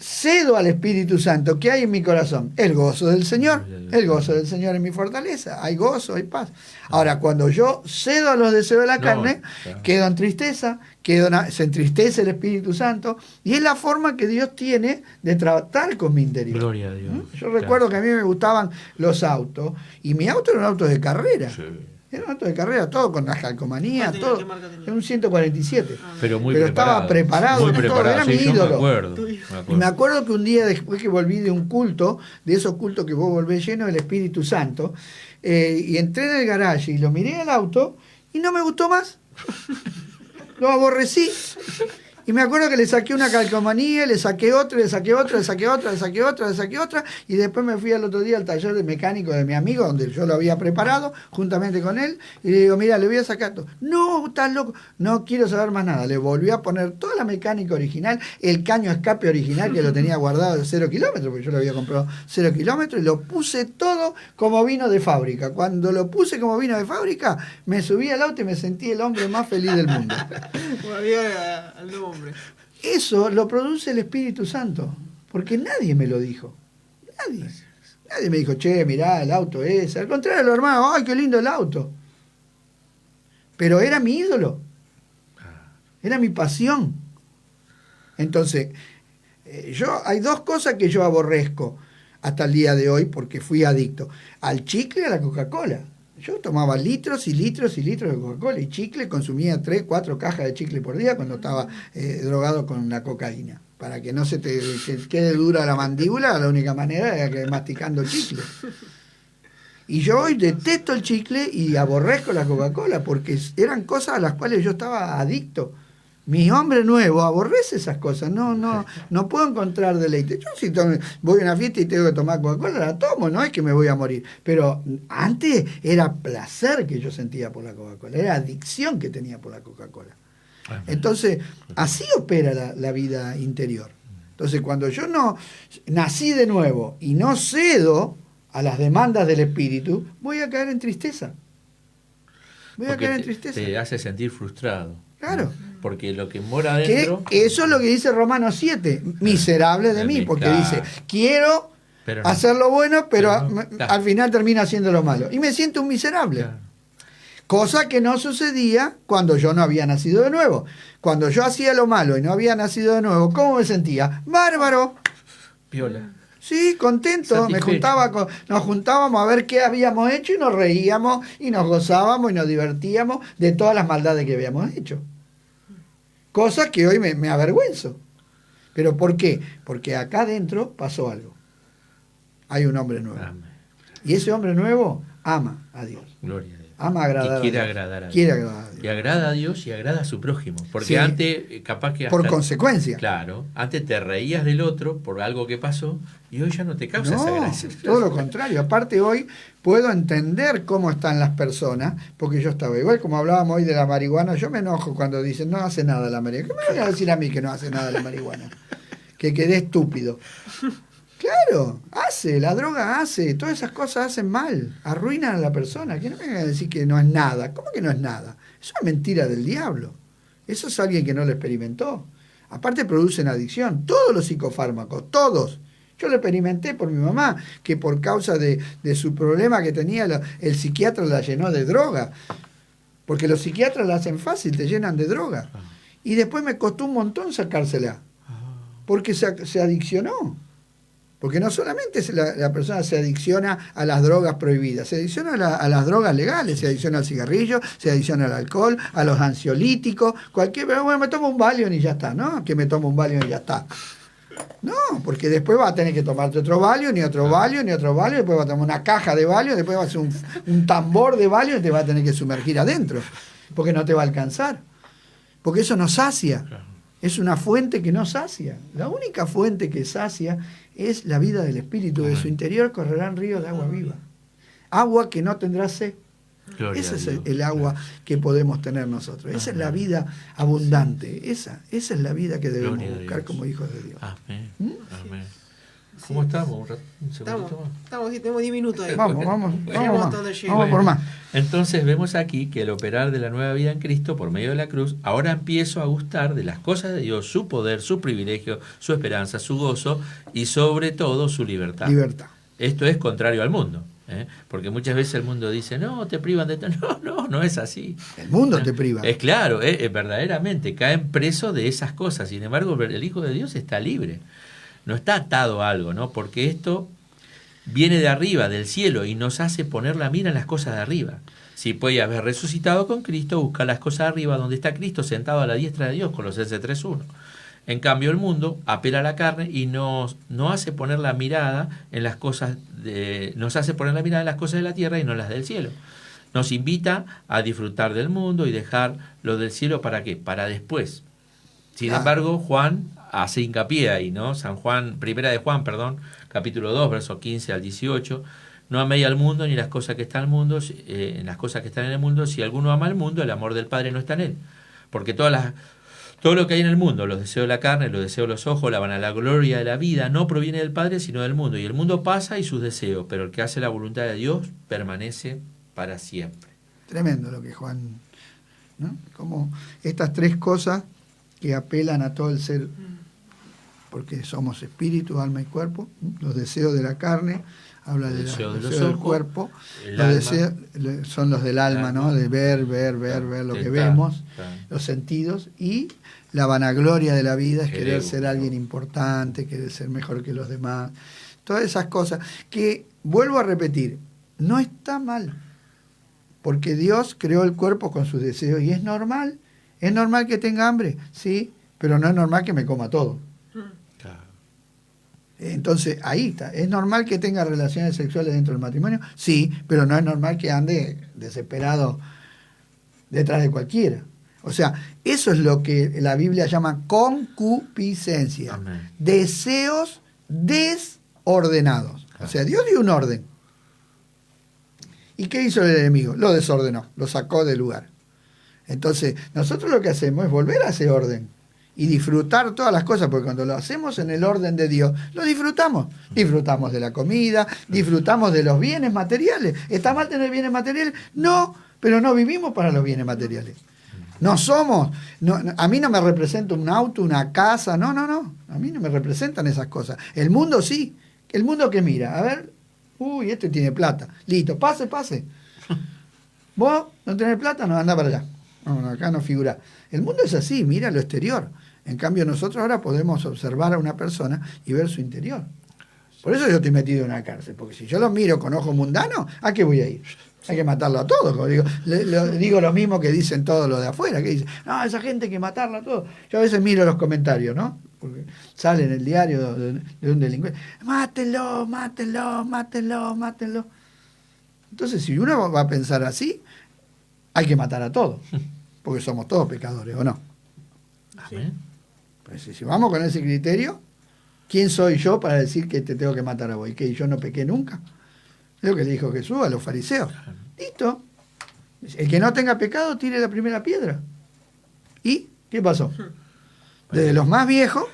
cedo al Espíritu Santo, ¿qué hay en mi corazón? El gozo del Señor. El gozo del Señor es mi fortaleza. Hay gozo, hay paz. Ahora, cuando yo cedo a los deseos de la carne, quedo en tristeza, se entristece el Espíritu Santo, y es la forma que Dios tiene de tratar con mi interior. Gloria a Dios. Yo recuerdo que a mí me gustaban los autos, y mi auto era un auto de carrera. Sí. Era un auto de carrera, todo con las calcomanías, todo. ¿Qué marca tenía? Era un 147. Pero estaba preparado. Muy todo, preparado, era sí, mi yo ídolo. me acuerdo. Y me acuerdo que un día después que volví de un culto, de esos cultos que vos volvés lleno del Espíritu Santo, y entré en el garaje y lo miré al auto y no me gustó más. Lo aborrecí. Y me acuerdo que le saqué una calcomanía, le saqué otra, le saqué otra, le saqué otra, le saqué otra, le saqué otra, y después me fui al otro día al taller de mecánico de mi amigo, donde yo lo había preparado, juntamente con él, y le digo, mira, le voy a sacar todo. No, estás loco, no quiero saber más nada. Le volví a poner toda la mecánica original, el caño escape original que lo tenía guardado de 0 kilómetros, porque yo lo había comprado 0 kilómetros, y lo puse todo como vino de fábrica. Cuando lo puse como vino de fábrica, me subí al auto y me sentí el hombre más feliz del mundo. Volvía al nuevo hombre. Eso lo produce el Espíritu Santo, porque nadie me lo dijo. Nadie me dijo, che, mirá, el auto ese. Al contrario, los hermanos, ¡ay, qué lindo el auto! Pero era mi ídolo. Era mi pasión. Entonces, hay dos cosas que yo aborrezco hasta el día de hoy, porque fui adicto. Al chicle y a la Coca-Cola. Yo tomaba litros y litros y litros de Coca-Cola y chicle, consumía 3, 4 cajas de chicle por día cuando estaba drogado con la cocaína. Para que no se te quede dura la mandíbula, la única manera era que masticando chicle. Y yo hoy detesto el chicle y aborrezco la Coca-Cola porque eran cosas a las cuales yo estaba adicto. Mi hombre nuevo aborrece esas cosas, no puedo encontrar deleite. Yo si voy a una fiesta y tengo que tomar Coca-Cola, la tomo, no es que me voy a morir. Pero antes era placer que yo sentía por la Coca-Cola, era adicción que tenía por la Coca-Cola. Entonces, así opera la vida interior. Entonces, cuando yo no nací de nuevo y no cedo a las demandas del espíritu, voy a caer en tristeza. Te hace sentir frustrado. Claro. Porque lo que mora adentro... Que eso es lo que dice Romanos 7, miserable de mí, porque dice, quiero hacer lo bueno, pero al final termina haciendo lo malo. Y me siento un miserable. Claro. Cosa que no sucedía cuando yo no había nacido de nuevo. Cuando yo hacía lo malo y no había nacido de nuevo, ¿cómo me sentía? Bárbaro. Piola. Sí, contento. Nos juntábamos a ver qué habíamos hecho y nos reíamos y nos gozábamos y nos divertíamos de todas las maldades que habíamos hecho. Cosa que hoy me avergüenzo. ¿Pero por qué? Porque acá adentro pasó algo. Hay un hombre nuevo. Amén. Y ese hombre nuevo ama a Dios. Gloria a Dios. Ama agradar y quiere a Dios. Agradar a Dios. Quiere agradar a Dios. Y agrada a Dios y agrada a su prójimo. Porque sí, antes, capaz que... por consecuencia. Claro. Antes te reías del otro por algo que pasó y hoy ya no te causa esa gracia. Todo lo contrario. Aparte hoy puedo entender cómo están las personas, porque yo estaba igual, como hablábamos hoy de la marihuana, yo me enojo cuando dicen, no hace nada la marihuana. ¿Qué me van a decir a mí que no hace nada la marihuana? Que quedé estúpido. Claro, la droga hace, todas esas cosas hacen mal, arruinan a la persona. Que no me vengan a decir que no es nada. ¿Cómo que no es nada? Eso es mentira del diablo. Eso es alguien que no lo experimentó. Aparte producen adicción. Todos los psicofármacos, todos. Yo lo experimenté por mi mamá, que por causa de su problema que tenía, el psiquiatra la llenó de droga. Porque los psiquiatras la hacen fácil, te llenan de droga. Y después me costó un montón sacársela. Porque se adiccionó. Porque no solamente la persona se adicciona a las drogas prohibidas, se adicciona a las drogas legales, se adicciona al cigarrillo, se adicciona al alcohol, a los ansiolíticos, pero bueno, me tomo un Valium y ya está, ¿no? Que me tomo un Valium y ya está. No, porque después vas a tener que tomarte otro Valium, ni otro Valium, ni otro Valium, después vas a tomar una caja de Valium, después vas a hacer un tambor de Valium y te vas a tener que sumergir adentro, porque no te va a alcanzar. Porque eso no sacia. Es una fuente que no sacia. La única fuente que sacia es la vida del espíritu. De su interior correrán ríos de agua viva. Agua que no tendrá sed. Ese es el agua que podemos tener nosotros. Esa es la vida abundante. Esa es la vida que debemos buscar como hijos de Dios. Amén. Amén. ¿Cómo estamos? Un segundito más. Estamos, tenemos 10 minutos ahí. Vamos Vamos por más. Entonces vemos aquí que el operar de la nueva vida en Cristo por medio de la cruz, ahora empiezo a gustar de las cosas de Dios, su poder, su privilegio, su esperanza, su gozo y sobre todo su libertad. Esto es contrario al mundo, porque muchas veces el mundo dice, no, te privan de esto. No es así. El mundo te priva. Es claro, verdaderamente caen presos de esas cosas. Sin embargo, el Hijo de Dios está libre. No está atado a algo, ¿no? Porque esto viene de arriba, del cielo, y nos hace poner la mira en las cosas de arriba. Si puede haber resucitado con Cristo, buscar las cosas de arriba, donde está Cristo sentado a la diestra de Dios, Colosenses 3:1. En cambio, el mundo apela a la carne y nos hace poner la mirada en las cosas nos hace poner la mirada en las cosas de la tierra y no las del cielo. Nos invita a disfrutar del mundo y dejar lo del cielo, ¿para qué? Para después. Sin embargo, Juan hace hincapié ahí, ¿no? Primera de Juan, capítulo 2, versos 15 al 18. No améis al mundo ni las cosas que están en las cosas que están en el mundo. Si alguno ama al mundo, el amor del Padre no está en él. Porque todo lo que hay en el mundo, los deseos de la carne, los deseos de los ojos, la gloria de la vida, no proviene del Padre, sino del mundo. Y el mundo pasa y sus deseos, pero el que hace la voluntad de Dios permanece para siempre. Tremendo lo que Juan, ¿no? Como estas tres cosas que apelan a todo el ser, porque somos espíritu, alma y cuerpo. Los deseos de la carne, habla de los deseos del cuerpo. Los deseos son los del alma, ¿no? De ver lo que vemos, los sentidos. Y la vanagloria de la vida es querer ser alguien importante, querer ser mejor que los demás. Todas esas cosas que, vuelvo a repetir, no está mal. Porque Dios creó el cuerpo con sus deseos y es normal. ¿Es normal que tenga hambre? Sí, pero no es normal que me coma todo. Entonces, ahí está. ¿Es normal que tenga relaciones sexuales dentro del matrimonio? Sí, pero no es normal que ande desesperado detrás de cualquiera. O sea, eso es lo que la Biblia llama concupiscencia. Amén. Deseos desordenados. O sea, Dios dio un orden. ¿Y qué hizo el enemigo? Lo desordenó, lo sacó del lugar. Entonces, nosotros lo que hacemos es volver a ese orden y disfrutar todas las cosas, porque cuando lo hacemos en el orden de Dios, lo disfrutamos. Disfrutamos de la comida, disfrutamos de los bienes materiales. ¿Está mal tener bienes materiales? No, pero no vivimos para los bienes materiales. No somos, a mí no me representa un auto, una casa, no, a mí no me representan esas cosas. El mundo sí, el mundo que mira, a ver, uy, este tiene plata, listo, pase. ¿Vos no tenés plata? No, anda para allá. No, acá no figura. El mundo es así, mira lo exterior. En cambio, nosotros ahora podemos observar a una persona y ver su interior. Por eso yo estoy metido en una cárcel, porque si yo lo miro con ojo mundano, ¿a qué voy a ir? Hay que matarlo a todos, como digo. Digo lo mismo que dicen todos los de afuera, que dicen, no, esa gente hay que matarla a todos. Yo a veces miro los comentarios, ¿no? Porque sale en el diario de un delincuente, mátenlo. Entonces, si uno va a pensar así, hay que matar a todos, porque somos todos pecadores, ¿o no? Amén. Pues si vamos con ese criterio, ¿quién soy yo para decir que te tengo que matar a vos? ¿Y que yo no pequé nunca? Es lo que le dijo Jesús a los fariseos. Listo. El que no tenga pecado, tire la primera piedra. ¿Y qué pasó? Desde los más viejos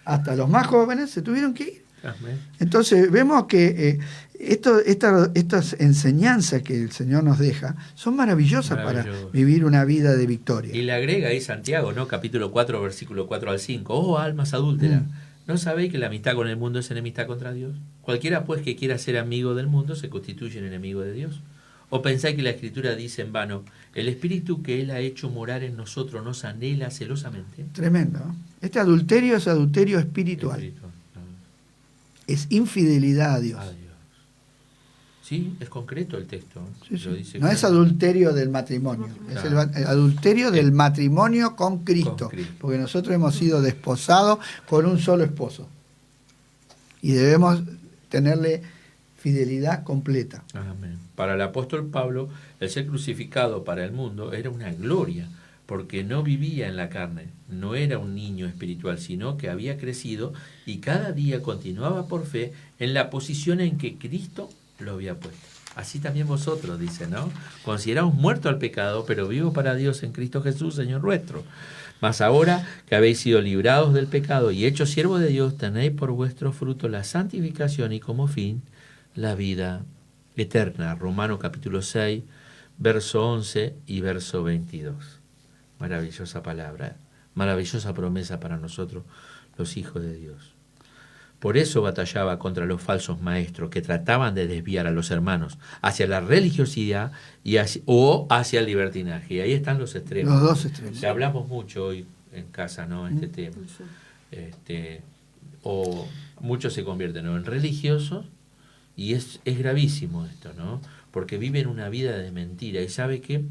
hasta los más jóvenes se tuvieron que ir. Amén. Entonces vemos que estas enseñanzas que el Señor nos deja son maravillosas para vivir una vida de victoria. Y le agrega ahí Santiago, ¿no? Capítulo 4, versículo 4 al 5. Oh, almas adúlteras, ¿no sabéis que la amistad con el mundo es enemistad contra Dios? Cualquiera pues que quiera ser amigo del mundo se constituye en enemigo de Dios. ¿O pensáis que la Escritura dice en vano, el Espíritu que Él ha hecho morar en nosotros nos anhela celosamente? Tremendo, ¿no? Este adulterio es adulterio espiritual. Es infidelidad a Dios. Sí, es concreto el texto. Sí. Lo dice no claro. Es adulterio del matrimonio, claro. Es el adulterio del matrimonio con Cristo, porque nosotros hemos sido desposados con un solo esposo. Y debemos tenerle fidelidad completa. Amén. Para el apóstol Pablo, el ser crucificado para el mundo era una gloria, porque no vivía en la carne, no era un niño espiritual, sino que había crecido y cada día continuaba por fe en la posición en que Cristo lo había puesto. Así también vosotros, dice, ¿no? Consideraos muertos al pecado, pero vivos para Dios en Cristo Jesús, Señor nuestro. Mas ahora que habéis sido librados del pecado y hechos siervos de Dios, tenéis por vuestro fruto la santificación y como fin la vida eterna. Romanos capítulo 6, verso 11 y verso 22. Maravillosa palabra, maravillosa promesa para nosotros, los hijos de Dios. Por eso batallaba contra los falsos maestros que trataban de desviar a los hermanos hacia la religiosidad o hacia el libertinaje. Y ahí están los extremos. Los dos extremos. Que hablamos mucho hoy en casa, ¿no? Este tema. O muchos se convierten en religiosos y es gravísimo esto, ¿no? Porque viven una vida de mentira. Y sabe que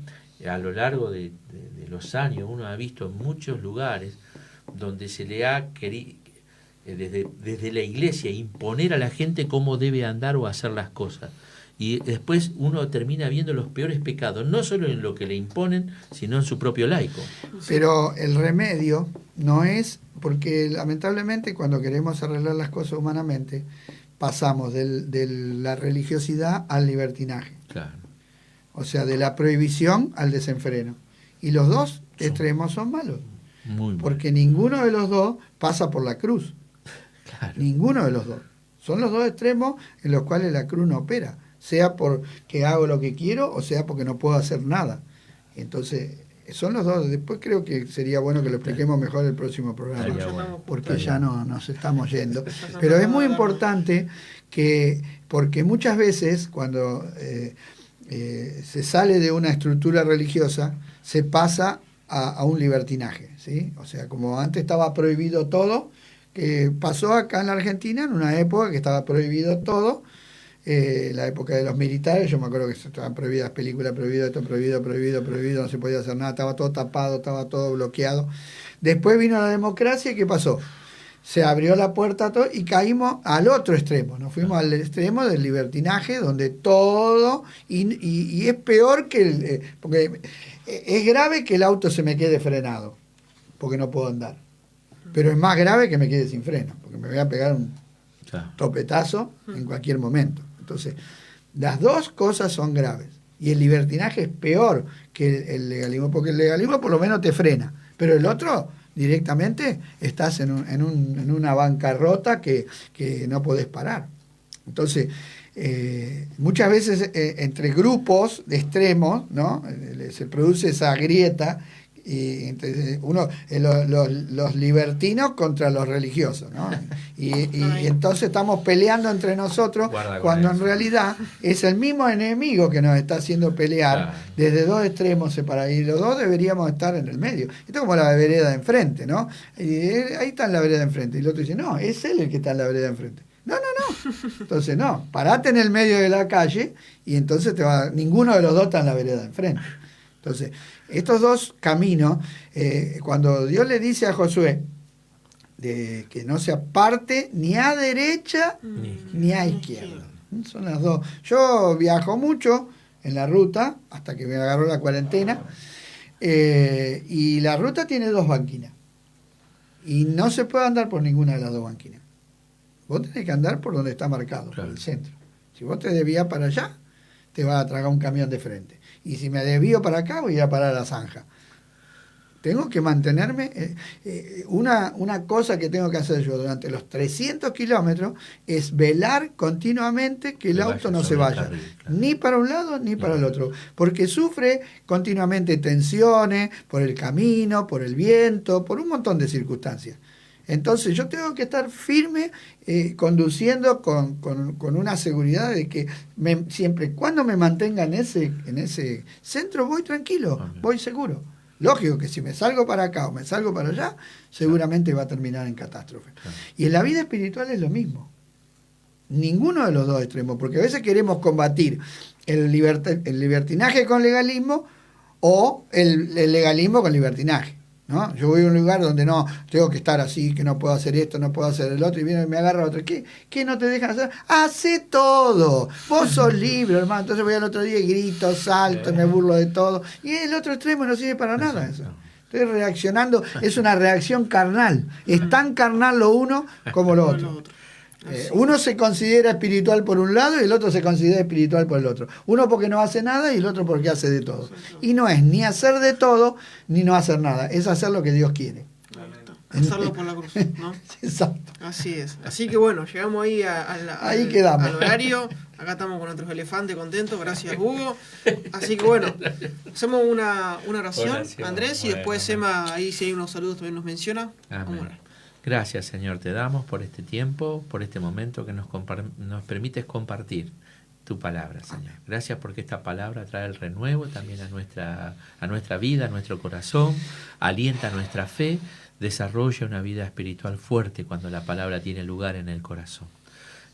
a lo largo de los años uno ha visto en muchos lugares donde se le ha querido desde la iglesia imponer a la gente cómo debe andar o hacer las cosas, y después uno termina viendo los peores pecados, no solo en lo que le imponen, sino en su propio laico. Pero el remedio no es, porque lamentablemente cuando queremos arreglar las cosas humanamente pasamos de la religiosidad al libertinaje, Claro. o sea, de la prohibición al desenfreno, y los dos extremos son malos, Muy porque ninguno de los dos pasa por la cruz. Claro. Ninguno de los dos. Son los dos extremos en los cuales la cruz no opera, sea porque hago lo que quiero o sea porque no puedo hacer nada. Entonces, son los dos. Después creo que sería bueno que lo expliquemos mejor el próximo programa, porque ya no nos estamos yendo. Pero es muy importante porque muchas veces cuando se sale de una estructura religiosa, se pasa a un libertinaje, ¿sí? O sea, como antes estaba prohibido todo, que pasó acá en la Argentina en una época que estaba prohibido todo, la época de los militares. Yo me acuerdo que estaban prohibidas películas, prohibido esto, prohibido, no se podía hacer nada, estaba todo tapado, estaba todo bloqueado. Después vino la democracia y ¿qué pasó? Se abrió la puerta a todo y caímos al otro extremo, nos fuimos al extremo del libertinaje, donde todo, y es peor que porque es grave que el auto se me quede frenado, porque no puedo andar. Pero es más grave que me quede sin freno, porque me voy a pegar un topetazo en cualquier momento. Entonces, las dos cosas son graves. Y el libertinaje es peor que el legalismo, porque el legalismo por lo menos te frena. Pero el otro, directamente, estás en una bancarrota que no podés parar. Entonces, muchas veces entre grupos de extremos, ¿no? Se produce esa grieta. Y entonces los libertinos contra los religiosos, ¿no? Y entonces estamos peleando entre nosotros cuando en realidad es el mismo enemigo que nos está haciendo pelear desde dos extremos separados, y los dos deberíamos estar en el medio. Esto es como la vereda de enfrente, ¿no? Y ahí está en la vereda de enfrente, y el otro dice, no, es él el que está en la vereda de enfrente. No. Entonces, no, parate en el medio de la calle y entonces ninguno de los dos está en la vereda de enfrente. Entonces, estos dos caminos, cuando Dios le dice a Josué que no se aparte ni a derecha ni a izquierda, son las dos. Yo viajo mucho en la ruta, hasta que me agarró la cuarentena, y la ruta tiene dos banquinas, y no se puede andar por ninguna de las dos banquinas. Vos tenés que andar por donde está marcado, por el centro. Si vos te desvías para allá, te va a tragar un camión de frente. Y si me desvío para acá, voy a parar a la zanja. Tengo que mantenerme. Una cosa que tengo que hacer yo durante los 300 kilómetros es velar continuamente que el auto no se vaya, ni para un lado ni para el otro, porque sufre continuamente tensiones por el camino, por el viento, por un montón de circunstancias. Entonces yo tengo que estar firme, conduciendo con una seguridad de que siempre cuando me mantenga en ese centro voy tranquilo, voy seguro. Lógico que si me salgo para acá o me salgo para allá, seguramente va a terminar en catástrofe. Y en la vida espiritual es lo mismo. Ninguno de los dos extremos, porque a veces queremos combatir el libertinaje con legalismo o el legalismo con libertinaje, ¿no? Yo voy a un lugar donde no tengo que estar así, que no puedo hacer esto, no puedo hacer el otro, y viene y me agarra otro. ¿Qué no te dejan hacer? ¡Hace todo! Vos sos libre, hermano. Entonces voy al otro día y grito, salto, me burlo de todo. Y el otro extremo no sirve para nada eso. Estoy reaccionando, es una reacción carnal. Es tan carnal lo uno como lo otro. Uno se considera espiritual por un lado y el otro se considera espiritual por el otro. Uno porque no hace nada y el otro porque hace de todo. Y no es ni hacer de todo ni no hacer nada, es hacer lo que Dios quiere. Hacerlo por la cruz, ¿no? Exacto. Así es. Así que bueno, llegamos ahí Ahí quedamos. al horario. Acá estamos con nuestros elefantes contentos. Gracias, Hugo. Así que bueno, hacemos una oración, Andrés, y después Emma, ahí si hay unos saludos también nos menciona. Vamos a orar. Gracias, Señor, te damos por este tiempo, por este momento que nos permites compartir tu palabra, Señor. Gracias porque esta palabra trae el renuevo también a nuestra vida, a nuestro corazón, alienta nuestra fe, desarrolla una vida espiritual fuerte cuando la palabra tiene lugar en el corazón.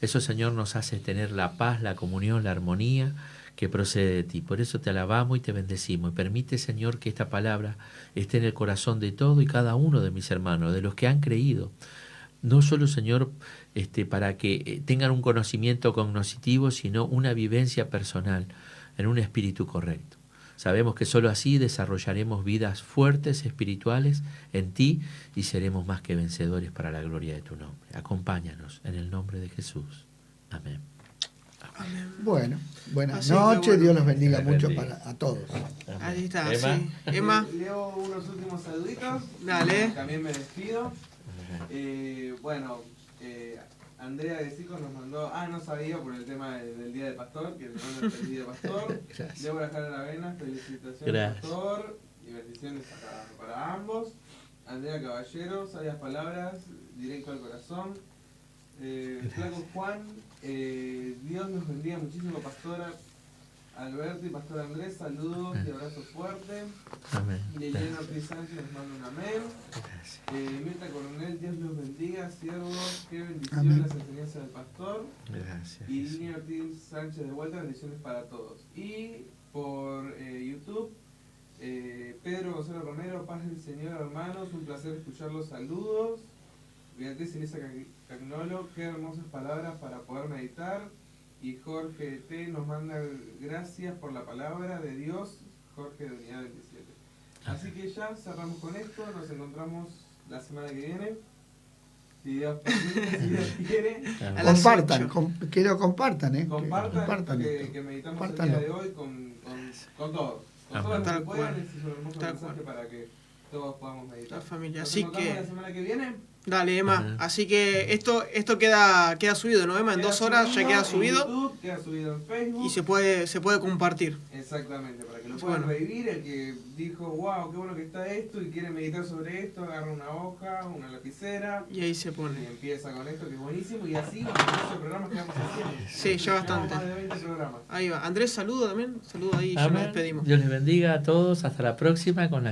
Eso, Señor, nos hace tener la paz, la comunión, la armonía que procede de ti. Por eso te alabamos y te bendecimos. Y permite, Señor, que esta palabra esté en el corazón de todo y cada uno de mis hermanos, de los que han creído. No solo, Señor, para que tengan un conocimiento cognoscitivo, sino una vivencia personal en un espíritu correcto. Sabemos que solo así desarrollaremos vidas fuertes, espirituales en ti y seremos más que vencedores para la gloria de tu nombre. Acompáñanos en el nombre de Jesús. Amén. Amén. Bueno, buenas Así noches, bueno. Dios los bendiga mucho a todos. Ahí está, Emma. sí. Emma, Leo unos últimos saluditos. Dale. También me despido. Andrea de Sico nos mandó, no sabía por el tema del Día del Pastor, que le manda el feliz Día del Pastor. Gracias. Débora Jara Aravena, felicitaciones Gracias. Pastor y bendiciones para ambos. Andrea Caballero, sabias palabras, directo al corazón. Flaco Juan, Dios nos bendiga muchísimo, Pastora Alberto y Pastor Andrés, saludos y abrazos fuertes. Amén. Leyena Ortiz Sánchez nos manda un amén. Gracias. Mirta Coronel, Dios los bendiga, siervos, qué bendición Amén. las enseñanzas del pastor. Gracias. Y Jesús. Línea Ortiz Sánchez de vuelta, bendiciones para todos. Y por YouTube, Pedro Gonzalo Romero, paz del Señor, hermanos, un placer escucharlos, saludos. Beatriz Elisa Cagnolo, qué hermosas palabras para poder meditar. Y Jorge T. nos manda gracias por la palabra de Dios, Jorge de Unidad 27. Así que ya cerramos con esto, nos encontramos la semana que viene. Si Dios permite, si Dios quiere. A las Compartan, 8. quiero compartan, Compartan esto. que meditamos Compártanlo. el día de hoy con todos. Con Amén. todos los Tal que puedan, cual. este es un hermoso Tal mensaje cual. para que todos podamos meditar. La familia. Nos Así encontramos que la semana que viene. dale, Emma. Ajá. Así que esto queda subido, ¿no, Emma? En Queda 2 horas ya queda en subido YouTube, queda subido en Facebook. y se puede compartir. Exactamente, para que lo Sí, puedan bueno. revivir. El que dijo, wow, qué bueno que está esto y quiere meditar sobre esto, agarra una hoja, una lapicera Y ahí se y pone. empieza con esto, que es buenísimo. Y así con los programas que vamos haciendo. Sí, ya bastante. Llevamos más de 20 programas. Ahí va. Andrés, saludo también. Saludo ahí, ya nos Amén. despedimos. Dios les bendiga a todos. Hasta la próxima con la